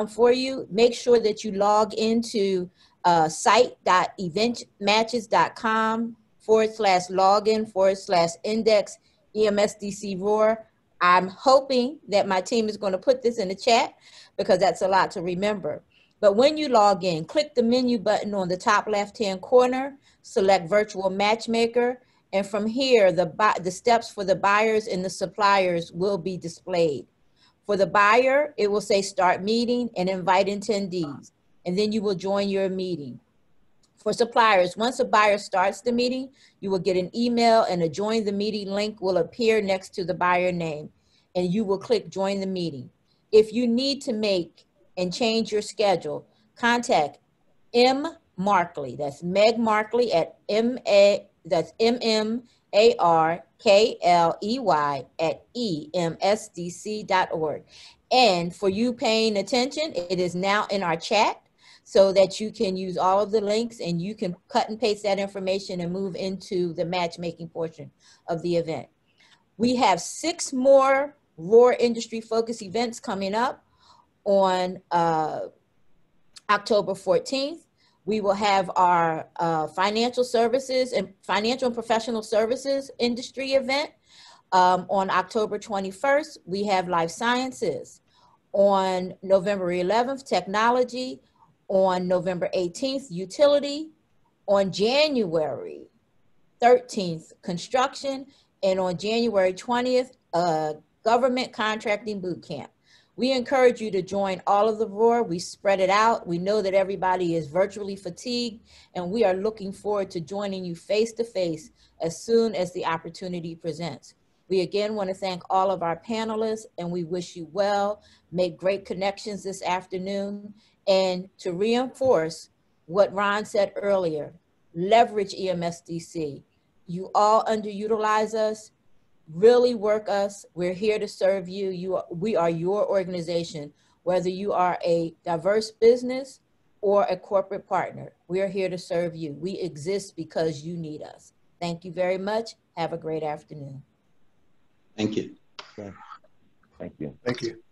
for you. Make sure that you log into site.eventmatches.com/login/index EMSDC Roar. I'm hoping that my team is going to put this in the chat because that's a lot to remember. But when you log in, click the menu button on the top left-hand corner, select Virtual Matchmaker, and from here, the steps for the buyers and the suppliers will be displayed. For the buyer, it will say Start Meeting and Invite Attendees, and then you will join your meeting. For suppliers, once a buyer starts the meeting, you will get an email and a Join the Meeting link will appear next to the buyer name, and you will click Join the Meeting. If you need to make and change your schedule, contact M. Markley, that's Meg Markley at that's MMARKLEY@EMSDC.org. And for you paying attention, it is now in our chat so that you can use all of the links and you can cut and paste that information and move into the matchmaking portion of the event. We have 6 more Roar industry focus events coming up on October 14th. We will have our financial and professional services industry event on October 21st. We have life sciences. On November 11th, technology. On November 18th, utility. On January 13th, construction. And on January 20th, government contracting boot camp. We encourage you to join all of the ROAR. We spread it out. We know that everybody is virtually fatigued, and we are looking forward to joining you face to face as soon as the opportunity presents. We again want to thank all of our panelists, and we wish you well. Make great connections this afternoon. And to reinforce what Ron said earlier, leverage EMSDC. You all underutilize us, really work us. We're here to serve you. We are your organization, whether you are a diverse business or a corporate partner. We are here to serve you. We exist because you need us. Thank you very much. Have a great afternoon. Thank you. Thank you. Thank you.